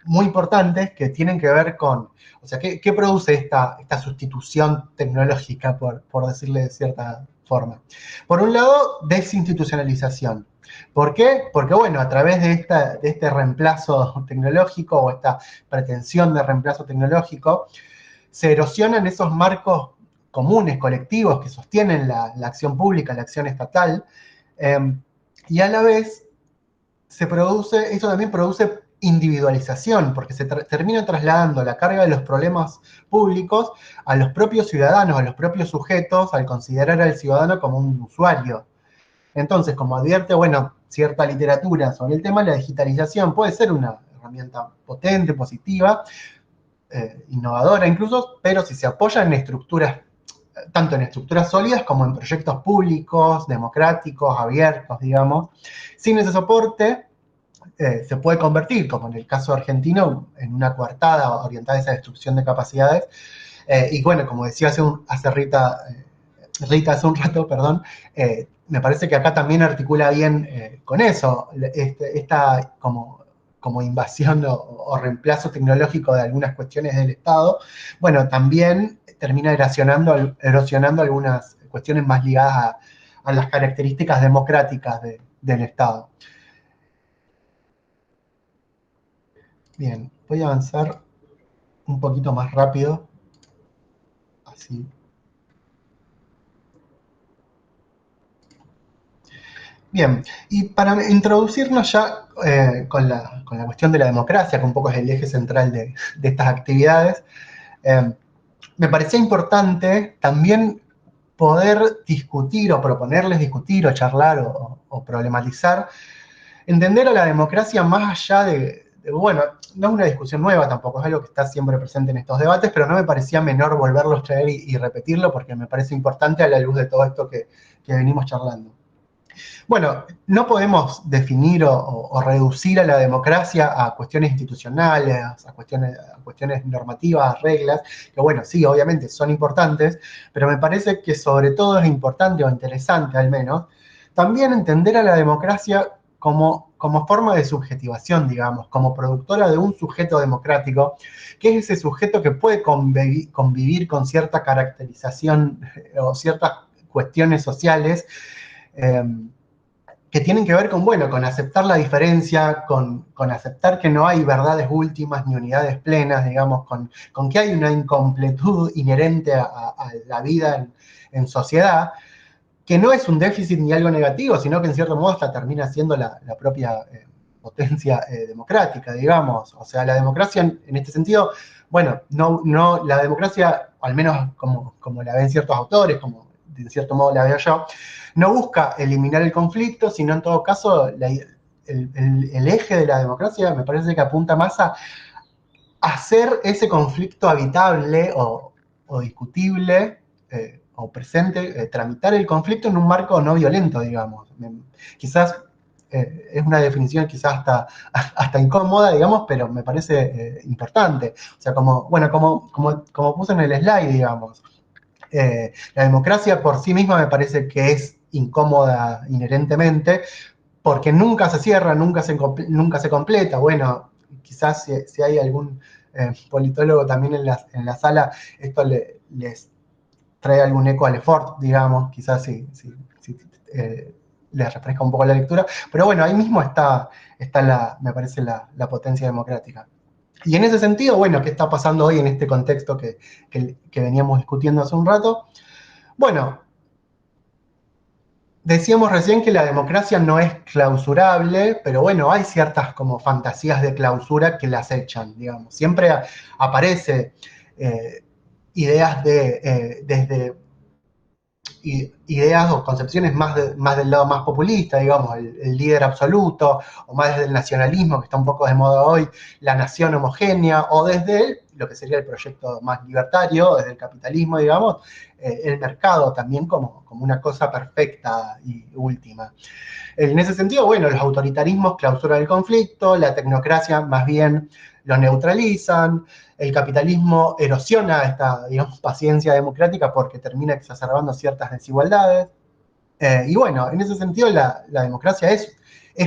C: muy importantes que tienen que ver con, o sea, ¿qué produce esta sustitución tecnológica, por decirle de cierta forma? Por un lado, desinstitucionalización. ¿Por qué? Porque, bueno, a través de este reemplazo tecnológico o esta pretensión de reemplazo tecnológico, se erosionan esos marcos comunes, colectivos, que sostienen la acción pública, la acción estatal, y a la vez eso también produce individualización, porque se termina trasladando la carga de los problemas públicos a los propios ciudadanos, a los propios sujetos, al considerar al ciudadano como un usuario. Entonces, como advierte, bueno, cierta literatura sobre el tema, la digitalización puede ser una herramienta potente, positiva, innovadora incluso, pero si se apoya en estructuras, tanto en estructuras sólidas como en proyectos públicos, democráticos, abiertos, digamos, sin ese soporte, se puede convertir, como en el caso argentino, en una coartada orientada a esa destrucción de capacidades. Y bueno, como decía Rita hace un rato, perdón, me parece que acá también articula bien con eso, esta como invasión o reemplazo tecnológico de algunas cuestiones del Estado, bueno, también termina erosionando algunas cuestiones más ligadas a las características democráticas del Estado. Bien, voy a avanzar un poquito más rápido, así. Bien, y para introducirnos ya con la cuestión de la democracia, que un poco es el eje central de estas actividades, me parecía importante también poder discutir o proponerles discutir o charlar o problematizar, entender a la democracia más allá bueno, no es una discusión nueva tampoco, es algo que está siempre presente en estos debates, pero no me parecía menor volverlo a traer y repetirlo porque me parece importante a la luz de todo esto que venimos charlando. Bueno, no podemos definir o reducir a la democracia a cuestiones institucionales, a cuestiones normativas, a reglas, que bueno, sí, obviamente son importantes, pero me parece que sobre todo es importante o interesante al menos, también entender a la democracia como forma de subjetivación, digamos, como productora de un sujeto democrático, que es ese sujeto que puede convivir con cierta caracterización o ciertas cuestiones sociales que tienen que ver con, bueno, con aceptar la diferencia, con aceptar que no hay verdades últimas ni unidades plenas, digamos, con que hay una incompletud inherente a la vida en sociedad, que no es un déficit ni algo negativo, sino que en cierto modo hasta termina siendo la propia potencia democrática, digamos. O sea, la democracia en este sentido, bueno, no la democracia, al menos como la ven ciertos autores, como de cierto modo la veo yo, no busca eliminar el conflicto, sino en todo caso el eje de la democracia me parece que apunta más a hacer ese conflicto habitable o discutible o presente, tramitar el conflicto en un marco no violento, digamos. Quizás es una definición quizás hasta incómoda, digamos, pero me parece importante. O sea, como puse en el slide, digamos, la democracia por sí misma me parece que es incómoda inherentemente, porque nunca se cierra, nunca se completa. Bueno, quizás si hay algún politólogo también en la sala, esto les trae algún eco a Lefort, digamos, quizás si les refresca un poco la lectura, pero bueno, ahí mismo está me parece la potencia democrática. Y en ese sentido, bueno, ¿qué está pasando hoy en este contexto que veníamos discutiendo hace un rato? Bueno, decíamos recién que la democracia no es clausurable, pero bueno, hay ciertas como fantasías de clausura que las echan, digamos. Siempre aparece ideas desde ideas o concepciones más del lado más populista, digamos, el líder absoluto, o más desde el nacionalismo, que está un poco de moda hoy, la nación homogénea, o desde lo que sería el proyecto más libertario, desde el capitalismo, digamos, el mercado también como una cosa perfecta y última. En ese sentido, bueno, los autoritarismos clausuran el conflicto, la tecnocracia más bien lo neutralizan, el capitalismo erosiona esta, digamos, paciencia democrática porque termina exacerbando ciertas desigualdades. Y bueno, en ese sentido la democracia es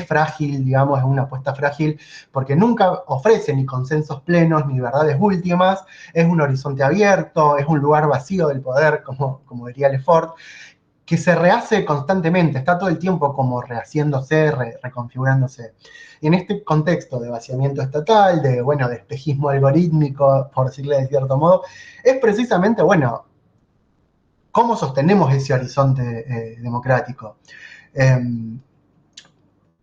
C: frágil, digamos, es una apuesta frágil, porque nunca ofrece ni consensos plenos ni verdades últimas, es un horizonte abierto, es un lugar vacío del poder, como diría Lefort, que se rehace constantemente, está todo el tiempo como rehaciéndose, reconfigurándose. Y en este contexto de vaciamiento estatal, de espejismo algorítmico, por decirle de cierto modo, es precisamente, bueno, ¿cómo sostenemos ese horizonte democrático?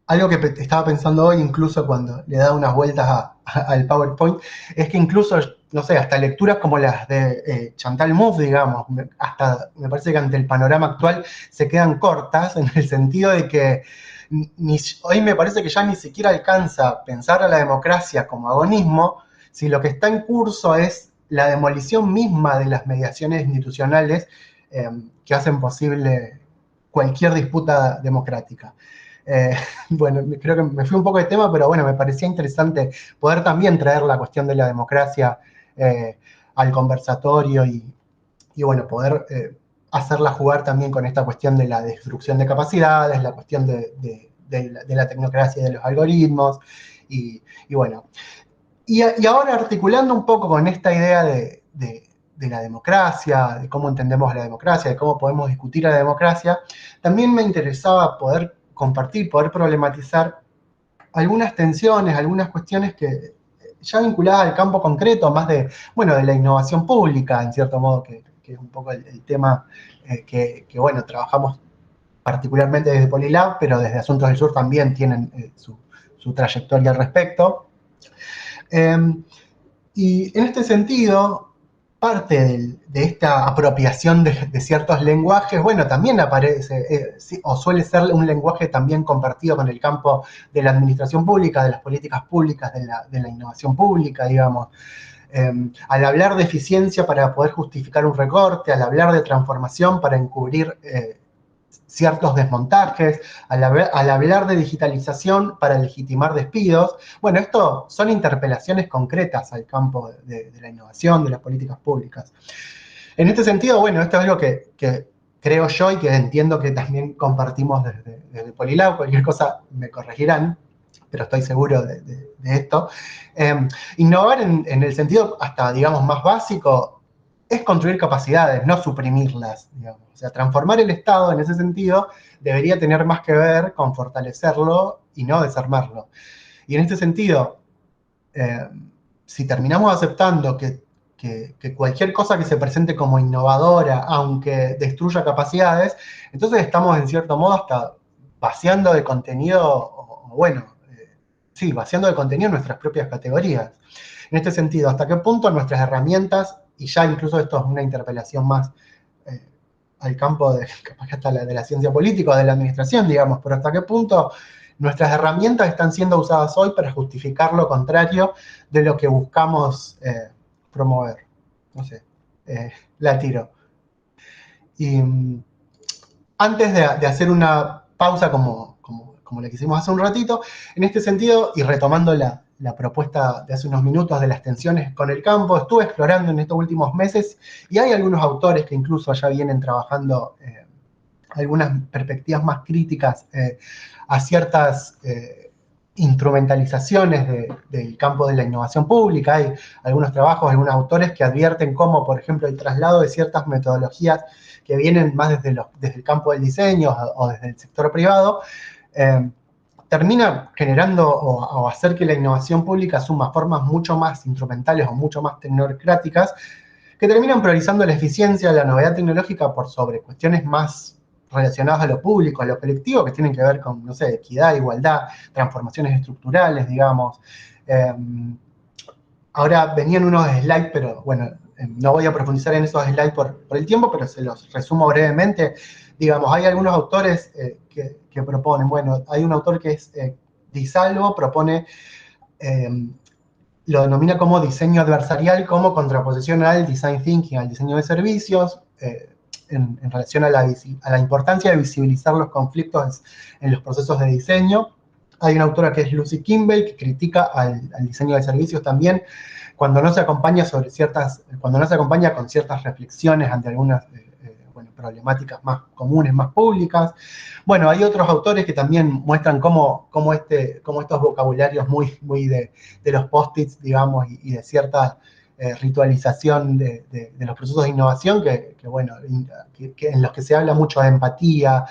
C: Algo que estaba pensando hoy, incluso cuando le he dado unas vueltas al PowerPoint, es que incluso, no sé, hasta lecturas como las de Chantal Mouffe, digamos, hasta me parece que ante el panorama actual se quedan cortas, en el sentido de que hoy me parece que ya ni siquiera alcanza pensar a la democracia como agonismo, si lo que está en curso es la demolición misma de las mediaciones institucionales que hacen posible cualquier disputa democrática. Bueno, creo que me fui un poco de tema, pero bueno, me parecía interesante poder también traer la cuestión de la democracia al conversatorio y bueno, poder hacerla jugar también con esta cuestión de la destrucción de capacidades, la cuestión de la tecnocracia y de los algoritmos, y bueno. Y ahora articulando un poco con esta idea de la democracia, de cómo entendemos la democracia, de cómo podemos discutir la democracia, también me interesaba poder compartir, poder problematizar algunas tensiones, algunas cuestiones que ya vinculadas al campo concreto, más de la innovación pública, en cierto modo, que es un poco el tema que trabajamos particularmente desde Polilab, pero desde Asuntos del Sur también tienen su trayectoria al respecto. Y en este sentido, parte de esta apropiación de ciertos lenguajes, también aparece, o suele ser un lenguaje también compartido con el campo de la administración pública, de las políticas públicas, de la innovación pública, digamos. Al hablar de eficiencia para poder justificar un recorte, al hablar de transformación para encubrir ciertos desmontajes, al hablar de digitalización para legitimar despidos. Bueno, esto son interpelaciones concretas al campo de la innovación, de las políticas públicas. En este sentido, bueno, esto es algo que creo yo y que entiendo que también compartimos desde Polilab. Cualquier cosa me corregirán, pero estoy seguro de esto. Innovar en el sentido hasta, digamos, más básico es construir capacidades, no suprimirlas, digamos. O sea, transformar el Estado en ese sentido debería tener más que ver con fortalecerlo y no desarmarlo. Y en este sentido, si terminamos aceptando que cualquier cosa que se presente como innovadora, aunque destruya capacidades, entonces estamos en cierto modo hasta vaciando de contenido, vaciando de contenido nuestras propias categorías. En este sentido, ¿hasta qué punto nuestras herramientas, y ya incluso esto es una interpelación más al campo capaz que hasta de la ciencia política o de la administración, digamos, pero hasta qué punto nuestras herramientas están siendo usadas hoy para justificar lo contrario de lo que buscamos promover? No sé, la tiro. Y antes de hacer una pausa como la que hicimos hace un ratito, en este sentido, y retomando la propuesta de hace unos minutos de las tensiones con el campo, estuve explorando en estos últimos meses, y hay algunos autores que incluso ya vienen trabajando algunas perspectivas más críticas a ciertas instrumentalizaciones del campo de la innovación pública. Hay algunos trabajos, algunos autores que advierten cómo, por ejemplo, el traslado de ciertas metodologías que vienen más desde el campo del diseño o desde el sector privado, termina generando o hacer que la innovación pública asuma formas mucho más instrumentales o mucho más tecnocráticas, que terminan priorizando la eficiencia, la novedad tecnológica por sobre cuestiones más relacionadas a lo público, a lo colectivo, que tienen que ver con, no sé, equidad, igualdad, transformaciones estructurales, digamos. Ahora venían unos slides, pero bueno, no voy a profundizar en esos slides por el tiempo, pero se los resumo brevemente. Digamos, hay algunos autores que proponen, bueno, hay un autor que es Di Salvo, propone, lo denomina como diseño adversarial, como contraposición al design thinking, al diseño de servicios, en relación a la importancia de visibilizar los conflictos en los procesos de diseño. Hay una autora que es Lucy Kimball, que critica al diseño de servicios también, cuando no se acompaña con ciertas reflexiones ante algunas problemáticas más comunes, más públicas. Bueno, hay otros autores que también muestran cómo estos vocabularios muy de los post-its, digamos, y de cierta ritualización de los procesos de innovación, que en los que se habla mucho de empatía,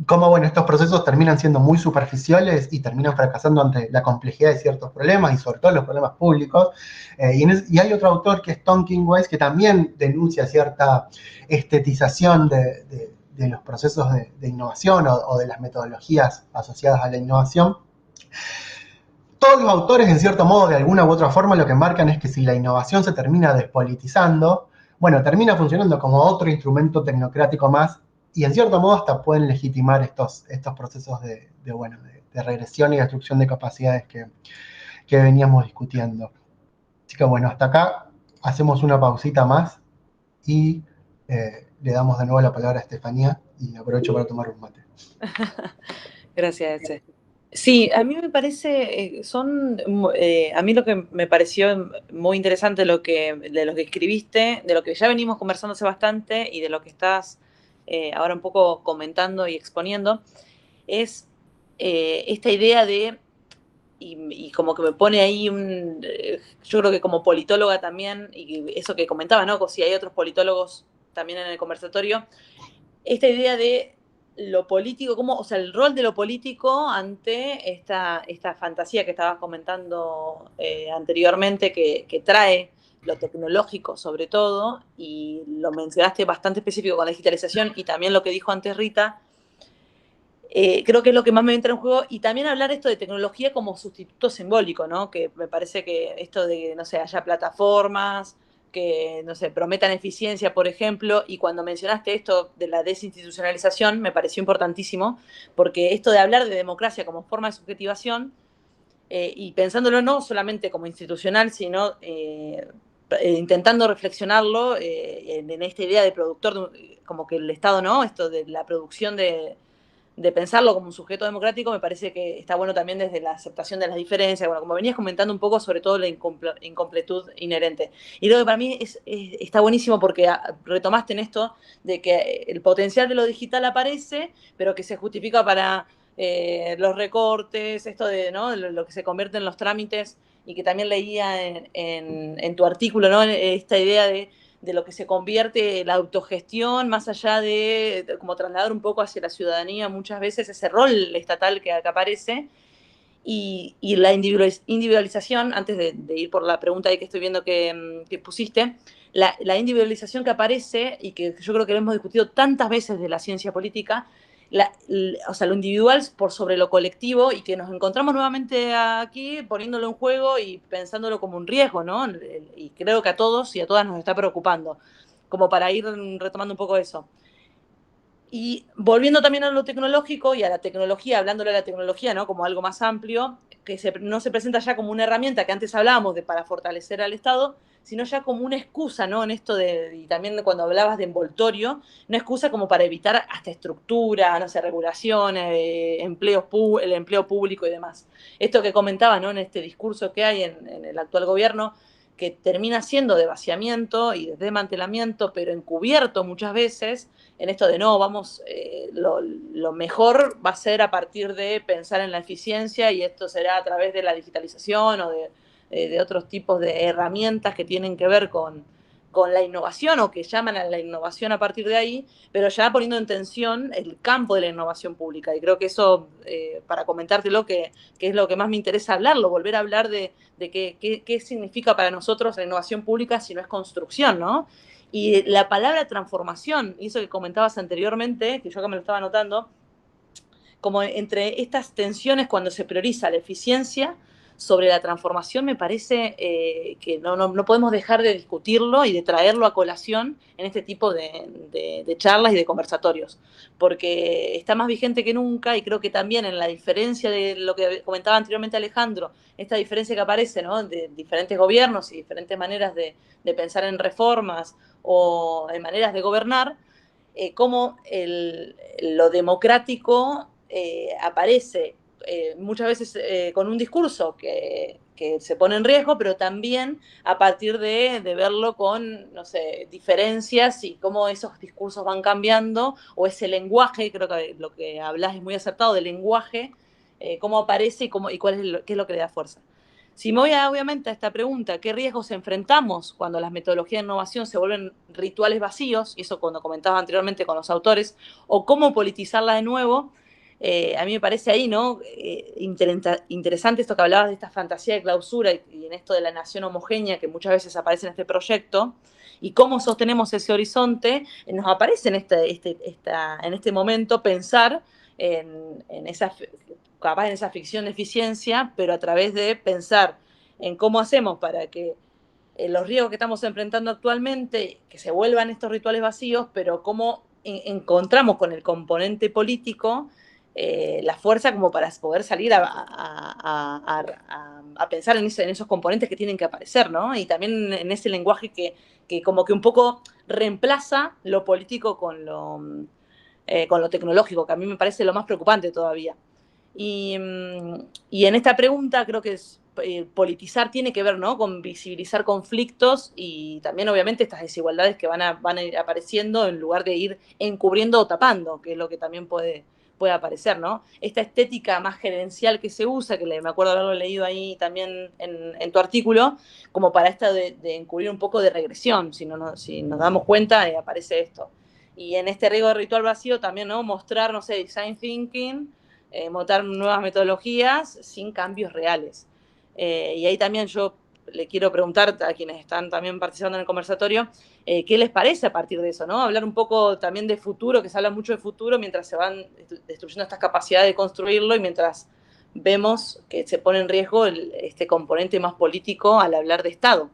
C: cómo, bueno, estos procesos terminan siendo muy superficiales y terminan fracasando ante la complejidad de ciertos problemas y sobre todo los problemas públicos. Y hay otro autor que es Tonkin Weiss, que también denuncia cierta estetización de los procesos de innovación o de las metodologías asociadas a la innovación. Todos los autores, en cierto modo, de alguna u otra forma, lo que marcan es que si la innovación se termina despolitizando, bueno, termina funcionando como otro instrumento tecnocrático más, y en cierto modo hasta pueden legitimar estos procesos de regresión y destrucción de capacidades que veníamos discutiendo. Así que bueno, hasta acá hacemos una pausita más y le damos de nuevo la palabra a Estefanía y aprovecho para tomar un mate.
D: Gracias, Eze. Sí, a mí me parece, a mí lo que me pareció muy interesante de lo que escribiste, de lo que ya venimos conversando hace bastante y de lo que estás ahora un poco comentando y exponiendo, es esta idea de, y como que me pone ahí yo creo que como politóloga también, y eso que comentaba, ¿no? Si hay otros politólogos también en el conversatorio, esta idea de lo político, o sea, el rol de lo político ante esta fantasía que estabas comentando anteriormente, que trae lo tecnológico sobre todo, y lo mencionaste bastante específico con la digitalización, y también lo que dijo antes Rita, creo que es lo que más me entra en juego, y también hablar esto de tecnología como sustituto simbólico, ¿no? Que me parece que esto de, no sé, haya plataformas que, no sé, prometan eficiencia, por ejemplo, y cuando mencionaste esto de la desinstitucionalización, me pareció importantísimo, porque esto de hablar de democracia como forma de subjetivación, y pensándolo no solamente como institucional, sino intentando reflexionarlo en esta idea de productor, como que el Estado, ¿no? Esto de la producción de pensarlo como un sujeto democrático, me parece que está bueno también desde la aceptación de las diferencias, bueno, como venías comentando un poco sobre todo la incompletud inherente. Y creo que para mí está buenísimo porque retomaste en esto de que el potencial de lo digital aparece, pero que se justifica para los recortes, esto de, ¿no?, lo que se convierte en los trámites, y que también leía en tu artículo, ¿no?, esta idea de lo que se convierte la autogestión, más allá de como trasladar un poco hacia la ciudadanía muchas veces ese rol estatal que aparece, y la individualización, antes de ir por la pregunta ahí que estoy viendo que pusiste, la individualización que aparece, y que yo creo que lo hemos discutido tantas veces de la ciencia política, o sea, lo individual por sobre lo colectivo, y que nos encontramos nuevamente aquí poniéndolo en juego y pensándolo como un riesgo, ¿no? Y creo que a todos y a todas nos está preocupando, como para ir retomando un poco eso. Y volviendo también a lo tecnológico y a la tecnología, hablándole a la tecnología, ¿no?, como algo más amplio, que no se presenta ya como una herramienta que antes hablábamos de para fortalecer al Estado, sino ya como una excusa, ¿no?, en esto y también cuando hablabas de envoltorio, una excusa como para evitar hasta estructura, no sé, regulaciones, el empleo público y demás. Esto que comentaba, ¿no?, en este discurso que hay en el actual gobierno, que termina siendo de vaciamiento y de desmantelamiento, pero encubierto muchas veces, en esto de no, vamos, lo mejor va a ser a partir de pensar en la eficiencia, y esto será a través de la digitalización o de otros tipos de herramientas que tienen que ver con la innovación, o que llaman a la innovación a partir de ahí, pero ya poniendo en tensión el campo de la innovación pública. Y creo que eso, para comentártelo, que es lo que más me interesa hablarlo, volver a hablar de qué significa para nosotros la innovación pública si no es construcción, ¿no? Y la palabra transformación, y eso que comentabas anteriormente, que yo acá me lo estaba anotando, como entre estas tensiones cuando se prioriza la eficiencia sobre la transformación, me parece que no podemos dejar de discutirlo y de traerlo a colación en este tipo de charlas y de conversatorios, porque está más vigente que nunca, y creo que también en la diferencia de lo que comentaba anteriormente Alejandro, esta diferencia que aparece, ¿no?, de diferentes gobiernos y diferentes maneras de pensar en reformas o en maneras de gobernar, cómo lo democrático aparece muchas veces con un discurso que se pone en riesgo, pero también a partir de verlo con, no sé, diferencias, y cómo esos discursos van cambiando, o ese lenguaje, creo que lo que hablas es muy acertado, del lenguaje, cómo aparece y qué es lo que le da fuerza. Si me voy obviamente a esta pregunta, ¿qué riesgos enfrentamos cuando las metodologías de innovación se vuelven rituales vacíos? Y eso cuando comentaba anteriormente con los autores, o cómo politizarla de nuevo. A mí me parece ahí, ¿no?, interesante esto que hablabas de esta fantasía de clausura y en esto de la nación homogénea que muchas veces aparece en este proyecto, y cómo sostenemos ese horizonte. Nos aparece en este momento pensar en esa ficción de eficiencia, pero a través de pensar en cómo hacemos para que los riesgos que estamos enfrentando actualmente, que se vuelvan estos rituales vacíos, pero cómo encontramos con el componente político la fuerza como para poder salir a pensar en esos componentes que tienen que aparecer, ¿no? Y también en ese lenguaje que como que un poco reemplaza lo político con lo tecnológico, que a mí me parece lo más preocupante todavía. Y en esta pregunta creo que politizar tiene que ver, ¿no?, con visibilizar conflictos, y también obviamente estas desigualdades que van a ir apareciendo en lugar de ir encubriendo o tapando, que es lo que también puede aparecer, ¿no? Esta estética más gerencial que se usa, que me acuerdo haberlo leído ahí también en tu artículo, como para esta de encubrir un poco de regresión. Si nos damos cuenta, aparece esto. Y en este riesgo de ritual vacío también, ¿no?, mostrar, no sé, design thinking, montar nuevas metodologías sin cambios reales. Y ahí también yo le quiero preguntar a quienes están también participando en el conversatorio, ¿qué les parece a partir de eso, ¿no? Hablar un poco también de futuro, que se habla mucho de futuro mientras se van destruyendo estas capacidades de construirlo, y mientras vemos que se pone en riesgo este componente más político al hablar de Estado.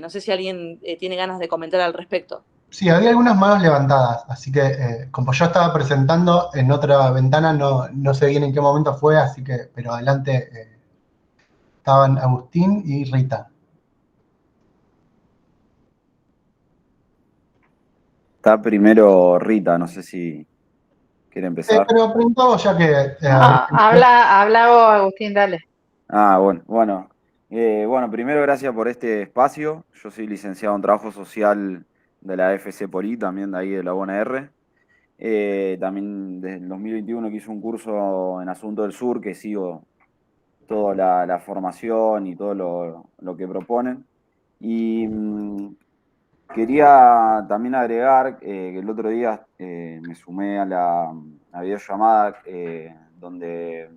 D: No sé si alguien tiene ganas de comentar al respecto.
C: Sí, había algunas manos levantadas, así que como yo estaba presentando en otra ventana, no sé bien en qué momento fue, así que, pero adelante estaban Agustín y Rita.
E: Está primero Rita, no sé si quiere empezar.
C: Pero preguntamos ya que...
B: habla vos, Agustín, dale.
E: Bueno, primero gracias por este espacio. Yo soy licenciado en Trabajo Social de la FC Poli, también de ahí de la UNR. También desde el 2021 que hice un curso en Asunto del Sur, que sigo toda la formación y todo lo que proponen. Y quería también agregar que el otro día me sumé a la videollamada donde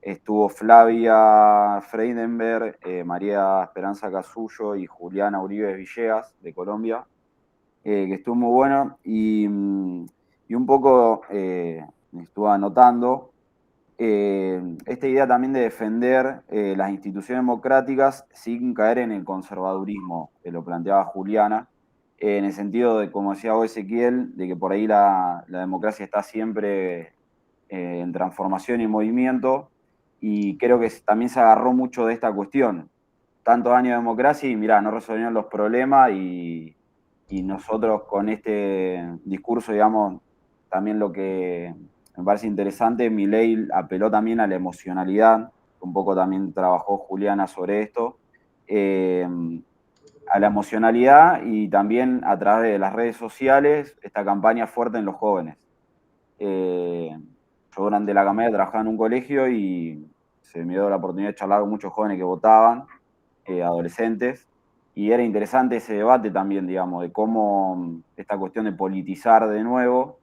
E: estuvo Flavia Freidenberg, María Esperanza Casullo y Juliana Uribe Villegas de Colombia, que estuvo muy bueno y un poco estuve anotando esta idea también de defender las instituciones democráticas sin caer en el conservadurismo, que lo planteaba Juliana, en el sentido de, como decía vos, Ezequiel, de que por ahí la democracia está siempre en transformación y movimiento, y creo que también se agarró mucho de esta cuestión. Tantos años de democracia y mirá, no resolvieron los problemas y nosotros con este discurso, digamos, también lo que me parece interesante, Milei apeló también a la emocionalidad, un poco también trabajó Juliana sobre esto, a la emocionalidad y también a través de las redes sociales, esta campaña fuerte en los jóvenes. Yo durante la campaña trabajaba en un colegio y se me dio la oportunidad de charlar con muchos jóvenes que votaban, adolescentes, y era interesante ese debate también, digamos, de cómo esta cuestión de politizar de nuevo,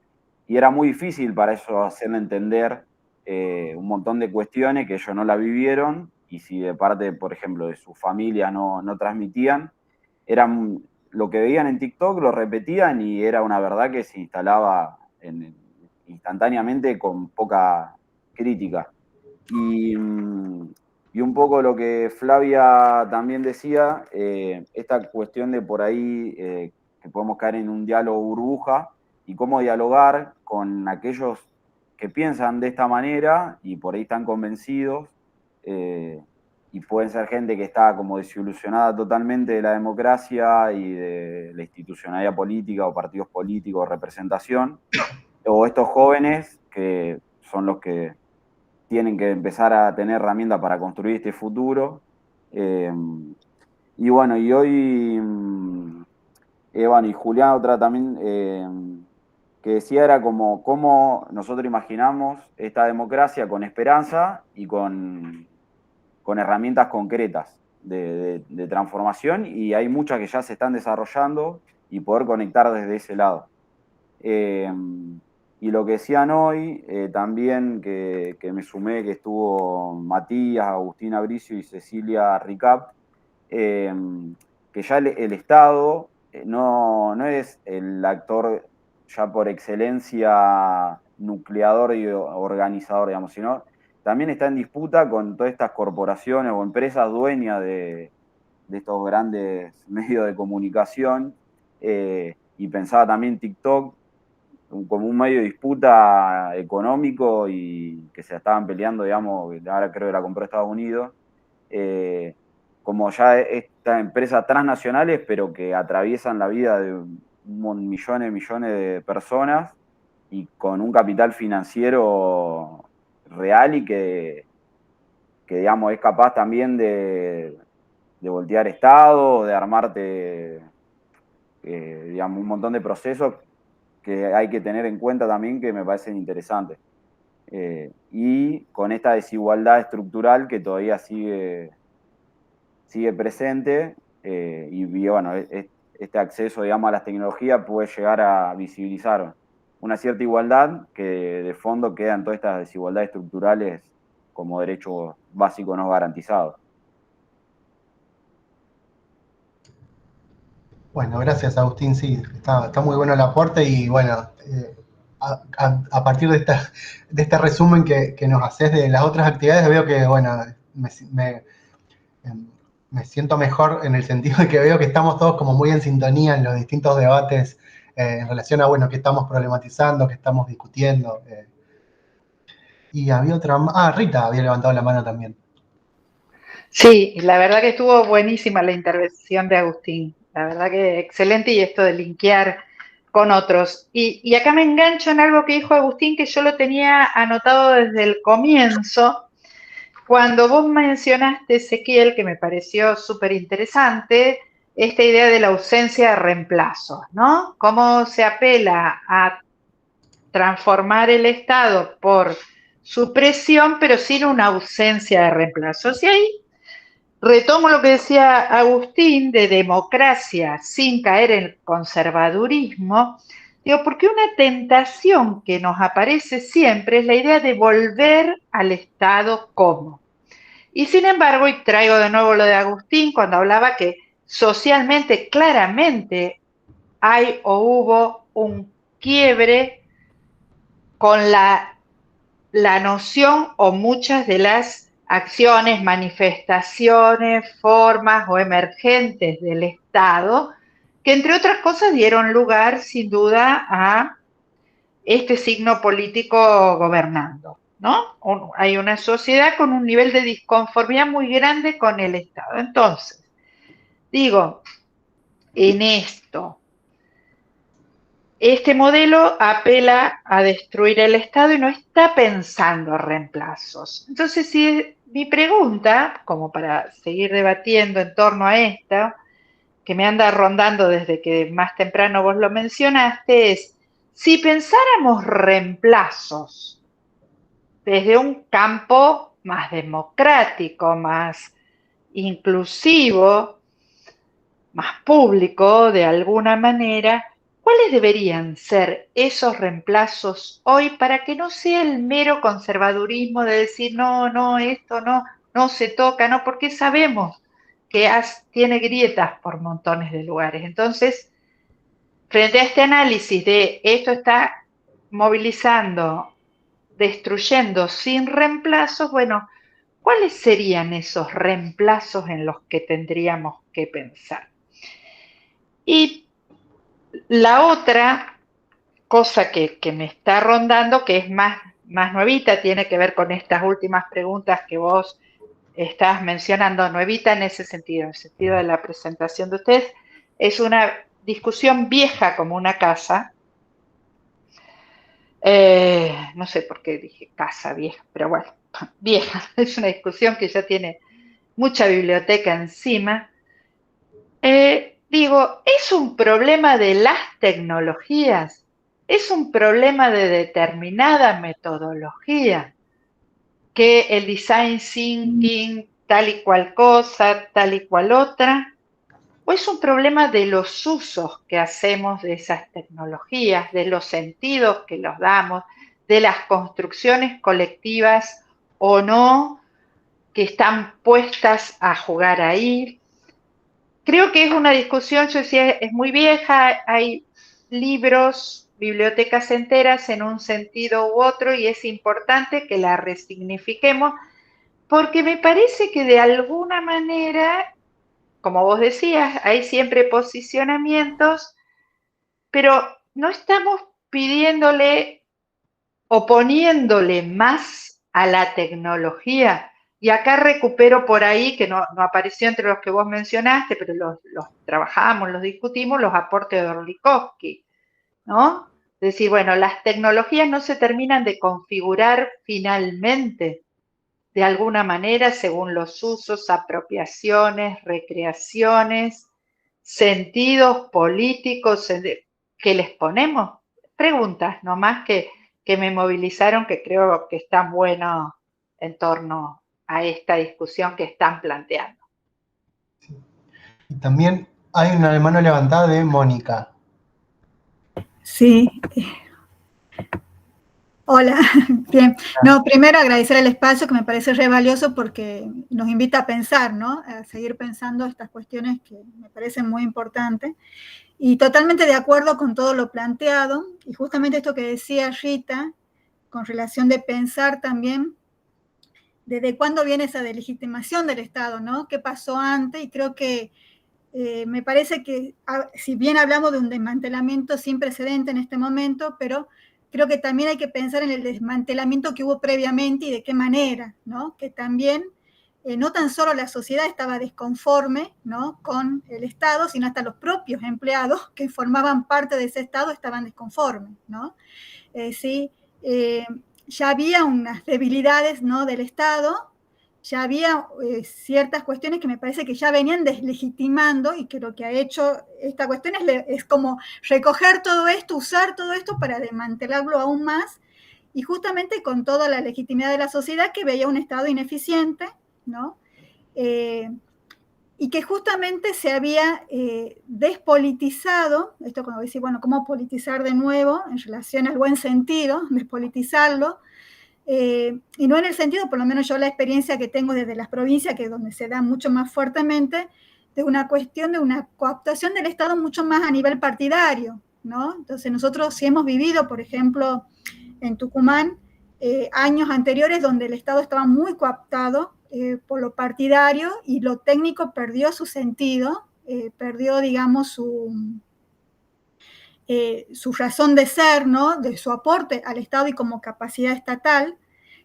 E: y era muy difícil para eso hacerle entender un montón de cuestiones que ellos no la vivieron, y si de parte, por ejemplo, de su familia no transmitían, eran lo que veían en TikTok, lo repetían y era una verdad que se instalaba instantáneamente con poca crítica. Y un poco lo que Flavia también decía, esta cuestión de por ahí que podemos caer en un diálogo burbuja y cómo dialogar con aquellos que piensan de esta manera y por ahí están convencidos, y pueden ser gente que está como desilusionada totalmente de la democracia y de la institucionalidad política o partidos políticos, representación, o estos jóvenes que son los que tienen que empezar a tener herramientas para construir este futuro. Y bueno, y hoy, y Julián otra también, que decía era como cómo nosotros imaginamos esta democracia con esperanza y con herramientas concretas de transformación, y hay muchas que ya se están desarrollando y poder conectar desde ese lado. Y lo que decían hoy, también que me sumé, que estuvo Matías, Agustín Abricio y Cecilia Ricap, que ya el Estado no es el actor ya por excelencia nucleador y organizador, digamos, sino también está en disputa con todas estas corporaciones o empresas dueñas de estos grandes medios de comunicación, y pensaba también TikTok como un medio de disputa económico y que se estaban peleando, digamos, ahora creo que la compró Estados Unidos, como ya estas empresas transnacionales, pero que atraviesan la vida de millones de personas y con un capital financiero real y que digamos, es capaz también de voltear Estado, de armarte, digamos, un montón de procesos que hay que tener en cuenta también, que me parecen interesantes. Y con esta desigualdad estructural que todavía sigue presente, y bueno, este acceso, digamos, a las tecnologías puede llegar a visibilizar una cierta igualdad que de fondo quedan todas estas desigualdades estructurales como derechos básicos no garantizados.
C: Bueno, gracias Agustín, sí, está muy bueno el aporte y bueno, a partir de este resumen que nos haces de las otras actividades, veo que, bueno, me siento mejor en el sentido de que veo que estamos todos como muy en sintonía en los distintos debates en relación a, bueno, qué estamos problematizando, qué estamos discutiendo. Y había otra, Rita había levantado la mano también.
B: Sí, la verdad que estuvo buenísima la intervención de Agustín. La verdad que excelente, y esto de linkear con otros. Y acá me engancho en algo que dijo Agustín, que yo lo tenía anotado desde el comienzo, cuando vos mencionaste, Ezequiel, que me pareció súper interesante, esta idea de la ausencia de reemplazos, ¿no? Cómo se apela a transformar el Estado por supresión, pero sin una ausencia de reemplazos. Y ahí retomo lo que decía Agustín de democracia sin caer en el conservadurismo. Digo, porque una tentación que nos aparece siempre es la idea de volver al Estado como. Y sin embargo, y traigo de nuevo lo de Agustín, cuando hablaba que socialmente, claramente, hay o hubo un quiebre con la noción o muchas de las acciones, manifestaciones, formas o emergentes del Estado, que entre otras cosas dieron lugar sin duda a este signo político gobernando, ¿no? Hay una sociedad con un nivel de disconformidad muy grande con el Estado. Entonces, digo, en esto, este modelo apela a destruir el Estado y no está pensando en reemplazos. Entonces, si mi pregunta, como para seguir debatiendo en torno a esto, que me anda rondando desde que más temprano vos lo mencionaste, es, si pensáramos reemplazos desde un campo más democrático, más inclusivo, más público, de alguna manera, ¿cuáles deberían ser esos reemplazos hoy para que no sea el mero conservadurismo de decir, no, esto no se toca, no, porque sabemos que tiene grietas por montones de lugares? Entonces, frente a este análisis de esto está movilizando, destruyendo sin reemplazos, bueno, ¿cuáles serían esos reemplazos en los que tendríamos que pensar? Y la otra cosa que me está rondando, que es más nuevita, tiene que ver con estas últimas preguntas que vos estás mencionando, nuevita en ese sentido, en el sentido de la presentación de ustedes, es una discusión vieja como una casa. No sé por qué dije casa vieja, pero bueno, vieja, es una discusión que ya tiene mucha biblioteca encima. Digo, ¿es un problema de las tecnologías? ¿Es un problema de determinada metodología? Que el design thinking, tal y cual cosa, tal y cual otra, ¿o es un problema de los usos que hacemos de esas tecnologías, de los sentidos que los damos, de las construcciones colectivas o no que están puestas a jugar ahí? Creo que es una discusión, yo decía, es muy vieja, hay libros, bibliotecas enteras en un sentido u otro, y es importante que la resignifiquemos, porque me parece que de alguna manera, como vos decías, hay siempre posicionamientos, pero no estamos pidiéndole o poniéndole más a la tecnología. Y acá recupero por ahí, que no apareció entre los que vos mencionaste, pero los trabajamos, los discutimos, los aportes de Orlikowski, ¿no? Es decir, bueno, las tecnologías no se terminan de configurar finalmente, de alguna manera, según los usos, apropiaciones, recreaciones, sentidos políticos que les ponemos. Preguntas nomás que me movilizaron, que creo que están buenos en torno a esta discusión que están planteando.
C: Sí. Y también hay una mano levantada de Mónica.
F: Sí. Hola, bien. No, primero agradecer el espacio, que me parece re valioso porque nos invita a pensar, ¿no? A seguir pensando estas cuestiones que me parecen muy importantes. Y totalmente de acuerdo con todo lo planteado. Y justamente esto que decía Rita, con relación de pensar también desde cuándo viene esa delegitimación del Estado, ¿no? ¿Qué pasó antes? Y creo que me parece que, si bien hablamos de un desmantelamiento sin precedente en este momento, pero creo que también hay que pensar en el desmantelamiento que hubo previamente y de qué manera, ¿no? Que también no tan solo la sociedad estaba desconforme, ¿no?, con el Estado, sino hasta los propios empleados que formaban parte de ese Estado estaban desconformes, ¿no? ¿Sí? Ya había unas debilidades, ¿no?, del Estado, ya había ciertas cuestiones que me parece que ya venían deslegitimando, y que lo que ha hecho esta cuestión es como recoger todo esto, usar todo esto para desmantelarlo aún más, y justamente con toda la legitimidad de la sociedad que veía un Estado ineficiente, ¿no? Y que justamente se había despolitizado, esto cuando decís, bueno, ¿cómo politizar de nuevo? En relación al buen sentido, despolitizarlo, y no en el sentido, por lo menos yo la experiencia que tengo desde las provincias, que es donde se da mucho más fuertemente, de una cuestión de una cooptación del Estado mucho más a nivel partidario, ¿no? Entonces nosotros sí hemos vivido, por ejemplo, en Tucumán, años anteriores donde el Estado estaba muy cooptado por lo partidario, y lo técnico perdió su sentido, perdió, digamos, su razón de ser, ¿no?, de su aporte al Estado y como capacidad estatal.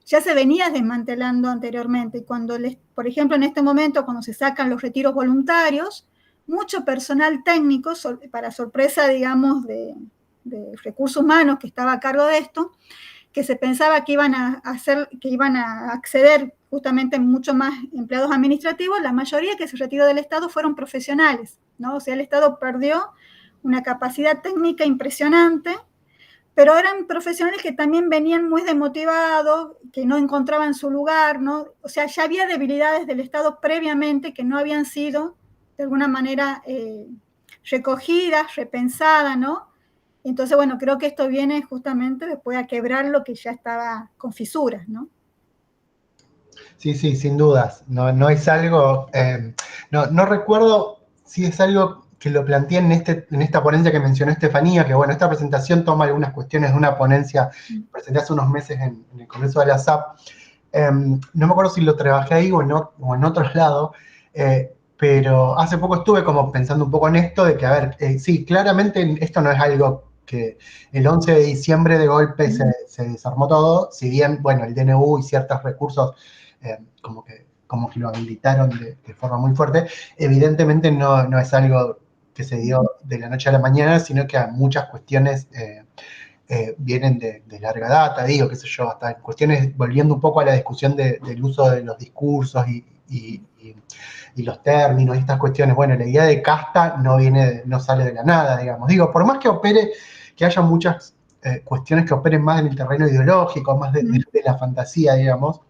F: Ya se venía desmantelando anteriormente, y cuando, por ejemplo, en este momento, cuando se sacan los retiros voluntarios, mucho personal técnico, para sorpresa, digamos, de recursos humanos que estaba a cargo de esto, que se pensaba que iban a acceder justamente mucho más empleados administrativos, la mayoría que se retiró del Estado fueron profesionales, ¿no? O sea, el Estado perdió una capacidad técnica impresionante, pero eran profesionales que también venían muy desmotivados, que no encontraban su lugar, ¿no? O sea, ya había debilidades del Estado previamente que no habían sido, de alguna manera, recogidas, repensadas, ¿no? Entonces, bueno, creo que esto viene justamente después a quebrar lo que ya estaba con fisuras, ¿no?
C: Sí, sí, sin dudas. No es algo, no recuerdo si es algo que lo planteé en esta ponencia que mencionó Estefanía, que bueno, esta presentación toma algunas cuestiones de una ponencia que presenté hace unos meses en el Congreso de la SAP. No me acuerdo si lo trabajé ahí o en otro lado, pero hace poco estuve como pensando un poco en esto, de que, a ver, sí, claramente esto no es algo que el 11 de diciembre de golpe se desarmó todo, si bien, bueno, el DNU y ciertos recursos como que lo habilitaron de forma muy fuerte, evidentemente no es algo que se dio de la noche a la mañana, sino que muchas cuestiones vienen de larga data, digo, qué sé yo, hasta en cuestiones, volviendo un poco a la discusión del uso de los discursos y los términos y estas cuestiones. Bueno, la idea de casta no sale de la nada, digamos. Digo, por más que opere, que haya muchas cuestiones que operen más en el terreno ideológico, más de la fantasía, digamos,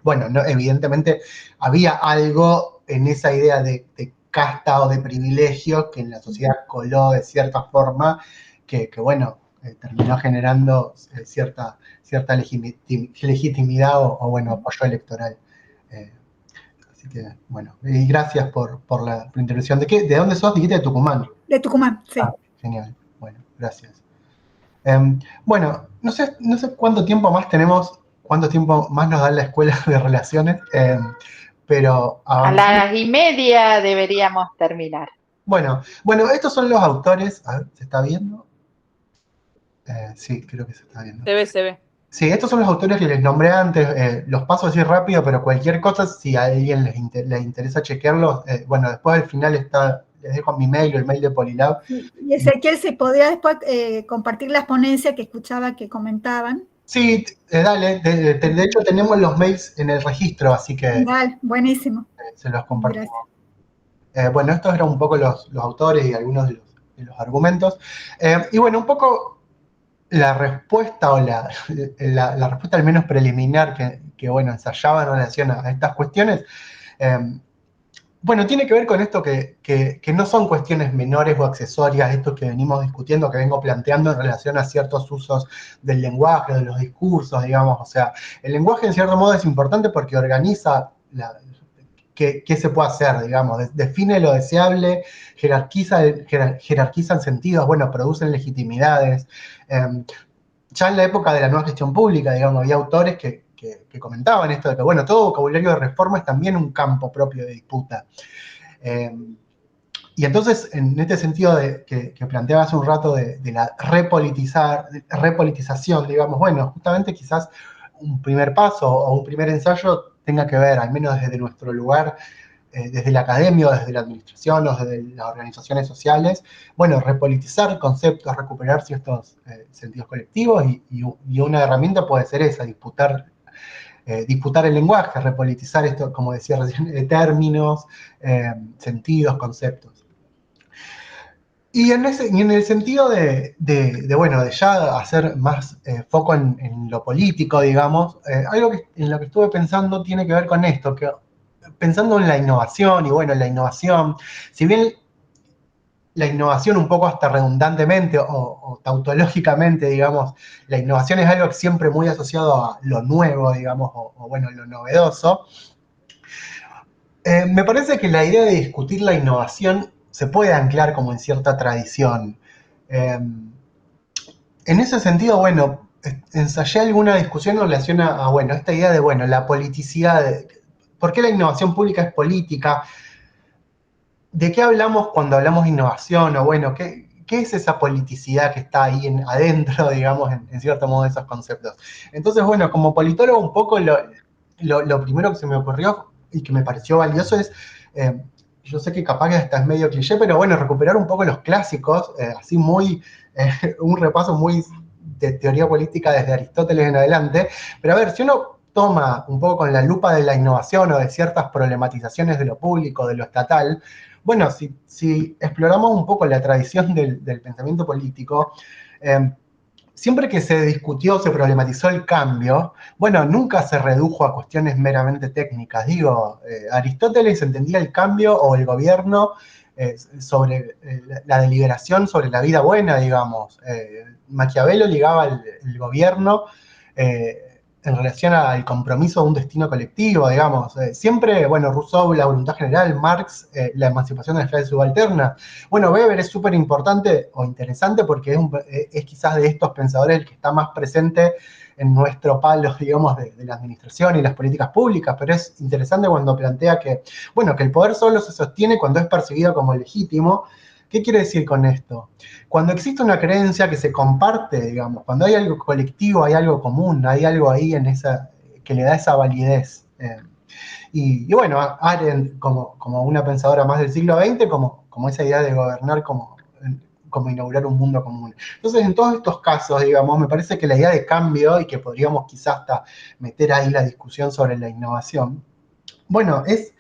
C: bueno, evidentemente había algo en esa idea de casta o de privilegio que en la sociedad coló de cierta forma, que bueno, terminó generando cierta legitimidad o bueno, apoyo electoral. Así que, bueno, y gracias por la intervención. ¿De dónde sos? Dijiste de Tucumán.
F: De Tucumán, sí.
C: Ah, genial. Bueno, gracias. Bueno, no sé cuánto tiempo más tenemos, cuánto tiempo más nos da la Escuela de Relaciones, pero
B: a las 1:30 deberíamos terminar.
C: Bueno, estos son los autores. A ver, ¿se está viendo? Sí, creo que se está viendo.
D: Se ve.
C: Sí, estos son los autores que les nombré antes. Los paso así rápido, pero cualquier cosa, si a alguien les interesa chequearlos, bueno, después al final les dejo mi mail o el mail de Polilab.
F: Y Ezequiel, si podía después compartir las ponencias que escuchaba que comentaban.
C: Sí, dale. De hecho, tenemos los mails en el registro, así que...
F: Dale, buenísimo.
C: Se los compartimos. Bueno, estos eran un poco los autores y algunos de los argumentos. Y bueno, un poco la respuesta, o la respuesta al menos preliminar que bueno, ensayaba en relación a estas cuestiones, bueno, tiene que ver con esto que no son cuestiones menores o accesorias, esto que venimos discutiendo, que vengo planteando en relación a ciertos usos del lenguaje, de los discursos, digamos. O sea, el lenguaje en cierto modo es importante porque organiza qué se puede hacer, digamos, define lo deseable, jerarquizan sentidos, bueno, producen legitimidades. Ya en la época de la nueva gestión pública, digamos, había autores que comentaban esto de que, bueno, todo vocabulario de reforma es también un campo propio de disputa. Y entonces, en este sentido que planteaba hace un rato de la repolitización, digamos, bueno, justamente quizás un primer paso o un primer ensayo tenga que ver, al menos desde nuestro lugar, desde la academia, o desde la administración, o desde las organizaciones sociales, bueno, repolitizar conceptos, recuperar ciertos sentidos colectivos, y una herramienta puede ser esa, disputar el lenguaje, repolitizar esto, como decía recién, términos, sentidos, conceptos. Y en el sentido de ya hacer más foco en lo político, digamos, algo en lo que estuve pensando tiene que ver con esto, que pensando en la innovación, y bueno, la innovación, si bien la innovación un poco hasta redundantemente o tautológicamente, digamos, la innovación es algo que siempre muy asociado a lo nuevo, digamos, o bueno, lo novedoso, me parece que la idea de discutir la innovación se puede anclar como en cierta tradición. En ese sentido, bueno, ensayé alguna discusión en relación a esta idea de, la politicidad, ¿por qué la innovación pública es política? ¿De qué hablamos cuando hablamos de innovación? O bueno, ¿qué es esa politicidad que está ahí adentro, digamos, en cierto modo de esos conceptos? Entonces, bueno, como politólogo un poco lo primero que se me ocurrió y que me pareció valioso es, yo sé que capaz que hasta es medio cliché, pero bueno, recuperar un poco los clásicos, así un repaso muy de teoría política desde Aristóteles en adelante. Pero a ver, si uno toma un poco con la lupa de la innovación o de ciertas problematizaciones de lo público, de lo estatal, bueno, si exploramos un poco la tradición del pensamiento político, siempre que se discutió, se problematizó el cambio, bueno, nunca se redujo a cuestiones meramente técnicas. Digo, Aristóteles entendía el cambio o el gobierno sobre la deliberación sobre la vida buena, digamos. Maquiavelo ligaba el gobierno en relación al compromiso de un destino colectivo, digamos. Siempre, Rousseau, la voluntad general, Marx, la emancipación de la clase subalterna. Bueno, Weber es súper importante o interesante porque es quizás de estos pensadores el que está más presente en nuestro palo, digamos, de la administración y las políticas públicas, pero es interesante cuando plantea que el poder solo se sostiene cuando es percibido como legítimo. ¿Qué quiere decir con esto? Cuando existe una creencia que se comparte, digamos, cuando hay algo colectivo, hay algo común, hay algo ahí que le da esa validez. Y bueno, Arendt, como una pensadora más del siglo XX, como esa idea de gobernar como inaugurar un mundo común. Entonces, en todos estos casos, digamos, me parece que la idea de cambio, y que podríamos quizás hasta meter ahí la discusión sobre la innovación, es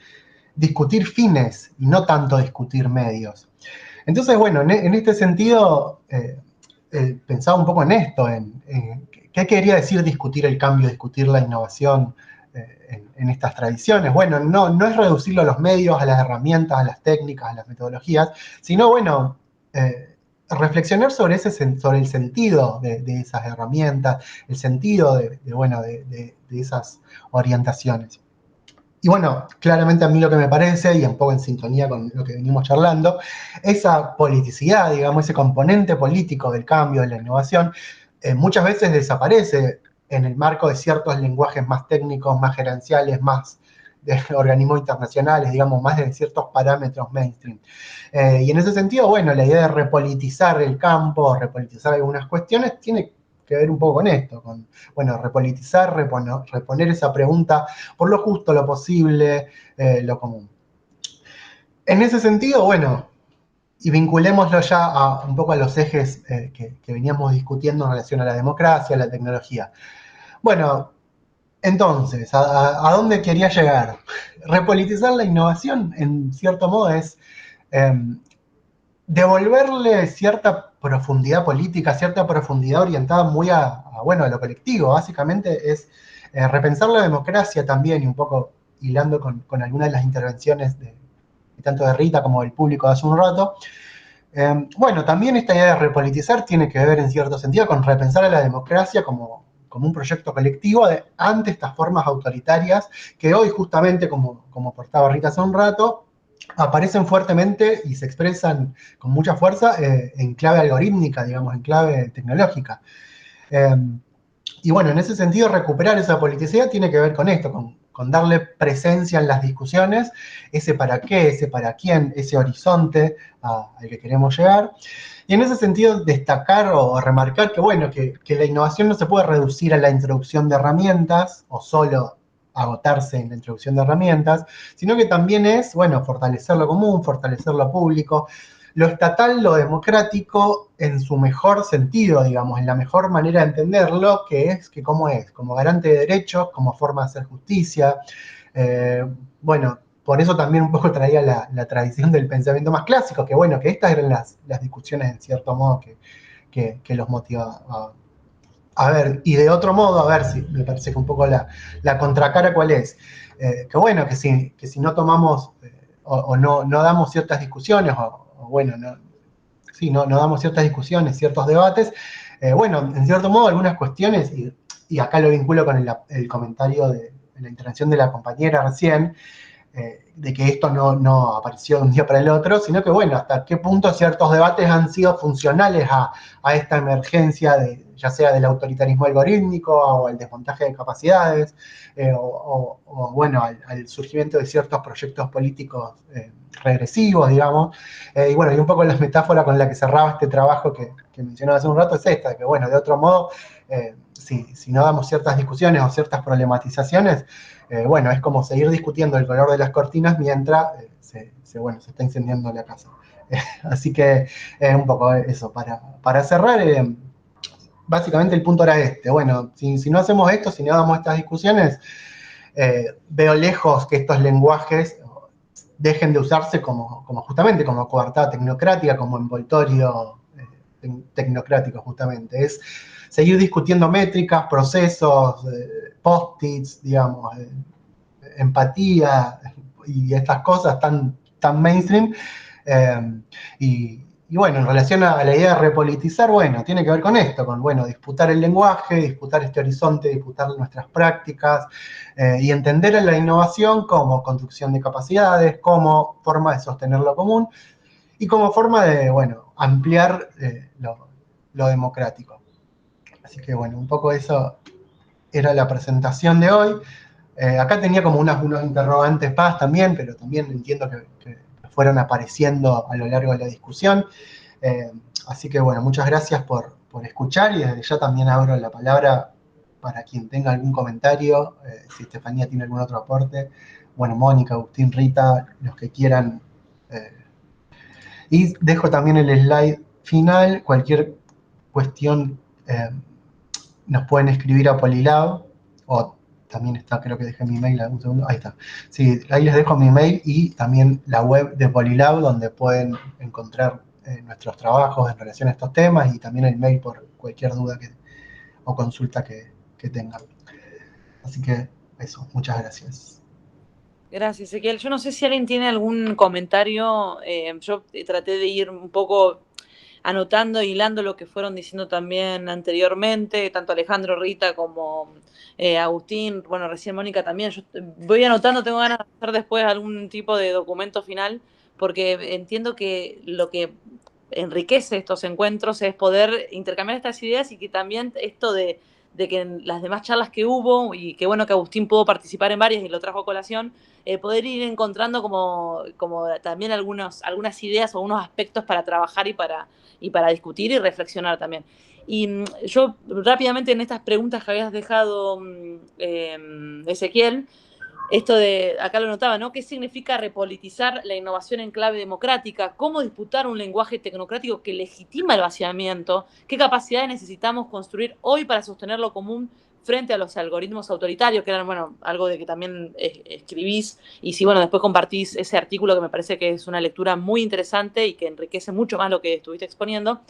C: discutir fines y no tanto discutir medios. Entonces, en este sentido, pensaba un poco en esto, en qué quería decir discutir el cambio, discutir la innovación en estas tradiciones. Bueno, no es reducirlo a los medios, a las herramientas, a las técnicas, a las metodologías, sino, reflexionar sobre el sentido de esas herramientas, el sentido de esas orientaciones. Y claramente a mí lo que me parece, y un poco en sintonía con lo que venimos charlando, esa politicidad, digamos, ese componente político del cambio, de la innovación, muchas veces desaparece en el marco de ciertos lenguajes más técnicos, más gerenciales, más de organismos internacionales, digamos, más de ciertos parámetros mainstream. Y en ese sentido, la idea de repolitizar el campo, repolitizar algunas cuestiones, tiene que ver un poco con esto, con, repolitizar, reponer esa pregunta por lo justo, lo posible, lo común. En ese sentido, y vinculémoslo ya un poco a los ejes que veníamos discutiendo en relación a la democracia, a la tecnología. Entonces, ¿a dónde quería llegar? Repolitizar la innovación, en cierto modo, es devolverle cierta profundidad política, cierta profundidad orientada muy a lo colectivo. Básicamente es repensar la democracia también, y un poco hilando con algunas de las intervenciones tanto de Rita como del público de hace un rato. También esta idea de repolitizar tiene que ver en cierto sentido con repensar a la democracia como un proyecto colectivo ante estas formas autoritarias que hoy justamente, como portaba Rita hace un rato, aparecen fuertemente y se expresan con mucha fuerza en clave algorítmica, digamos, en clave tecnológica. Y en ese sentido, recuperar esa politicidad tiene que ver con esto, con darle presencia en las discusiones, ese para qué, ese para quién, ese horizonte al que queremos llegar. Y en ese sentido, destacar o remarcar que la innovación no se puede reducir a la introducción de herramientas o solo agotarse en la introducción de herramientas, sino que también es, bueno, fortalecer lo común, fortalecer lo público, lo estatal, lo democrático en su mejor sentido, digamos, en la mejor manera de entenderlo, que es que cómo es, como garante de derechos, como forma de hacer justicia. Bueno, por eso también un poco traía la tradición del pensamiento más clásico, que bueno, que estas eran las discusiones en cierto modo que los motivaba. A ver, y de otro modo, a ver si me parece que un poco la contracara cuál es. Que bueno, que si no tomamos o no damos ciertas discusiones, o bueno, no damos ciertas discusiones, ciertos debates, bueno, en cierto modo algunas cuestiones, y acá lo vinculo con el comentario de la intervención de la compañera recién, de que esto no apareció de un día para el otro, sino que, bueno, hasta qué punto ciertos debates han sido funcionales a esta emergencia, ya sea del autoritarismo algorítmico o al desmontaje de capacidades, bueno, al surgimiento de ciertos proyectos políticos regresivos, digamos. Y bueno, y un poco la metáfora con la que cerraba este trabajo que mencionaba hace un rato es esta, que bueno, de otro modo, si no damos ciertas discusiones o ciertas problematizaciones, bueno, es como seguir discutiendo el color de las cortinas mientras se está incendiando la casa. Así que un poco eso, para cerrar, básicamente el punto era este. Bueno, si no hacemos esto, si no damos estas discusiones, veo lejos que estos lenguajes dejen de usarse justamente como coartada tecnocrática, como envoltorio tecnocrático justamente. Es seguir discutiendo métricas, procesos, post-its, digamos, empatía y estas cosas tan mainstream. Y bueno, en relación a la idea de repolitizar, bueno, tiene que ver con esto, con, bueno, disputar el lenguaje, disputar este horizonte, disputar nuestras prácticas, y entender a la innovación como construcción de capacidades, como forma de sostener lo común, y como forma de, bueno, ampliar lo democrático. Así que, bueno, un poco eso era la presentación de hoy. Acá tenía como unos interrogantes más también, pero también entiendo que fueron apareciendo a lo largo de la discusión. Así que, bueno, muchas gracias por escuchar, y desde ya también abro la palabra para quien tenga algún comentario, si Estefanía tiene algún otro aporte. Bueno, Mónica, Agustín, Rita, los que quieran. Y dejo también el slide final. Cualquier cuestión nos pueden escribir a Polilab, o también está, creo que dejé mi mail, un segundo, ahí está. Sí, ahí les dejo mi mail y también la web de Polilab, donde pueden encontrar nuestros trabajos en relación a estos temas, y también el mail por cualquier duda o consulta que tengan. Así que eso, muchas gracias.
D: Gracias, Ezequiel. Yo no sé si alguien tiene algún comentario. Yo traté de ir un poco anotando, hilando lo que fueron diciendo también anteriormente, tanto Alejandro, Rita, como Agustín, bueno, recién Mónica también. Yo voy anotando, tengo ganas de hacer después algún tipo de documento final, porque entiendo que lo que enriquece estos encuentros es poder intercambiar estas ideas, y que también esto de que en las demás charlas que hubo, y que bueno que Agustín pudo participar en varias y lo trajo a colación, poder ir encontrando como también algunas ideas o unos aspectos para trabajar y para discutir y reflexionar también. Y yo rápidamente en estas preguntas que habías dejado, Ezequiel, esto de, acá lo notaba, ¿no? ¿Qué significa repolitizar la innovación en clave democrática? ¿Cómo disputar un lenguaje tecnocrático que legitima el vaciamiento? ¿Qué capacidades necesitamos construir hoy para sostener lo común frente a los algoritmos autoritarios? Que eran, bueno, algo de que también escribís, y si, bueno, después compartís ese artículo, que me parece que es una lectura muy interesante y que enriquece mucho más lo que estuviste exponiendo.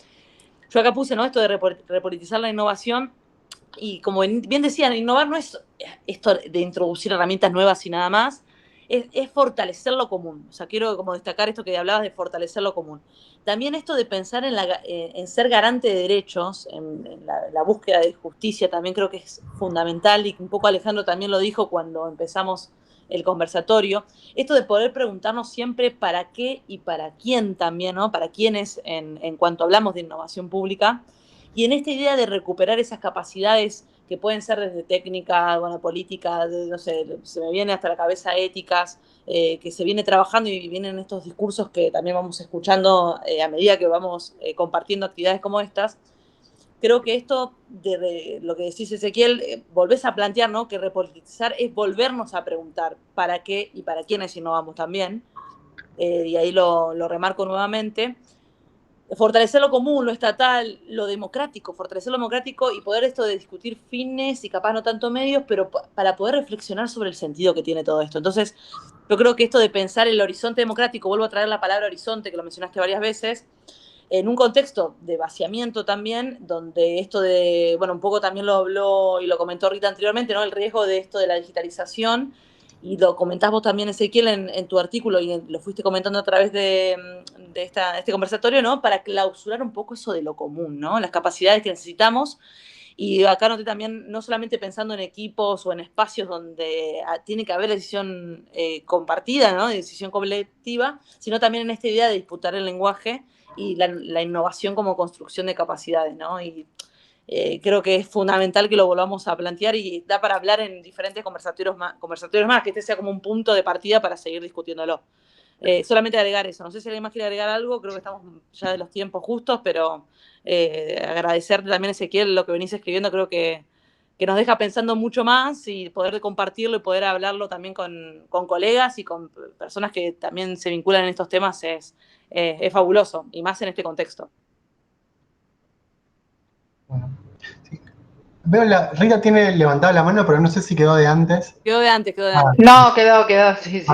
D: Yo acá puse, ¿no?, esto de repolitizar la innovación. Y como bien decían, innovar no es esto de introducir herramientas nuevas y nada más, es fortalecer lo común. O sea, quiero como destacar esto que hablabas de fortalecer lo común. También esto de pensar en ser garante de derechos, en la búsqueda de justicia, también creo que es fundamental, y un poco Alejandro también lo dijo cuando empezamos el conversatorio. Esto de poder preguntarnos siempre para qué y para quién también, ¿no? Para quiénes en cuanto hablamos de innovación pública. Y en esta idea de recuperar esas capacidades que pueden ser desde técnica, bueno, política, no sé, se me viene hasta la cabeza éticas, que se viene trabajando, y vienen estos discursos que también vamos escuchando a medida que vamos compartiendo actividades como estas. creo que esto, de lo que decís Ezequiel, volvés a plantear, ¿no? Que repolitizar es volvernos a preguntar para qué y para quiénes innovamos también, y ahí lo remarco nuevamente. Fortalecer lo común, lo estatal, lo democrático, fortalecer lo democrático y poder esto de discutir fines y capaz no tanto medios, pero para poder reflexionar sobre el sentido que tiene todo esto. Entonces, yo creo que esto de pensar el horizonte democrático, vuelvo a traer la palabra horizonte, que lo mencionaste varias veces, en un contexto de vaciamiento también, donde esto de, bueno, un poco también lo habló y lo comentó Rita anteriormente, ¿no? El riesgo de esto de la digitalización, y lo comentás vos también, Ezequiel, en tu artículo, y lo fuiste comentando a través de este conversatorio, ¿no? Para clausurar un poco eso de lo común, ¿no? Las capacidades que necesitamos. Y acá noté también, no solamente pensando en equipos o en espacios donde tiene que haber decisión compartida, ¿no? Decisión colectiva, sino también en esta idea de disputar el lenguaje y la innovación como construcción de capacidades, ¿no? Y creo que es fundamental que lo volvamos a plantear y da para hablar en diferentes conversatorios más, que este sea como un punto de partida para seguir discutiéndolo. Solamente agregar eso. No sé si alguien más quiere agregar algo, creo que estamos ya de los tiempos justos, pero agradecerte también, Ezequiel, lo que venís escribiendo, creo que nos deja pensando mucho más, y poder compartirlo y poder hablarlo también con colegas y con personas que también se vinculan en estos temas es fabuloso, y más en este contexto.
C: Bueno, sí. Veo Rita tiene levantada la mano, pero no sé si quedó de antes.
D: Quedó de antes.
B: No, quedó, sí.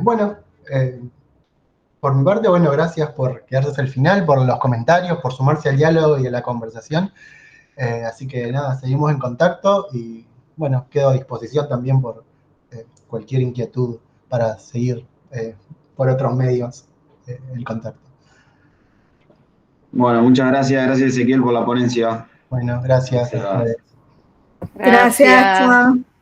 C: Bueno, por mi parte, bueno, gracias por quedarse hasta el final, por los comentarios, por sumarse al diálogo y a la conversación. Así que nada, seguimos en contacto y bueno, quedo a disposición también por cualquier inquietud para seguir por otros medios el contacto.
E: Bueno, muchas gracias Ezequiel por la ponencia.
C: Bueno, gracias.
F: Gracias, chao.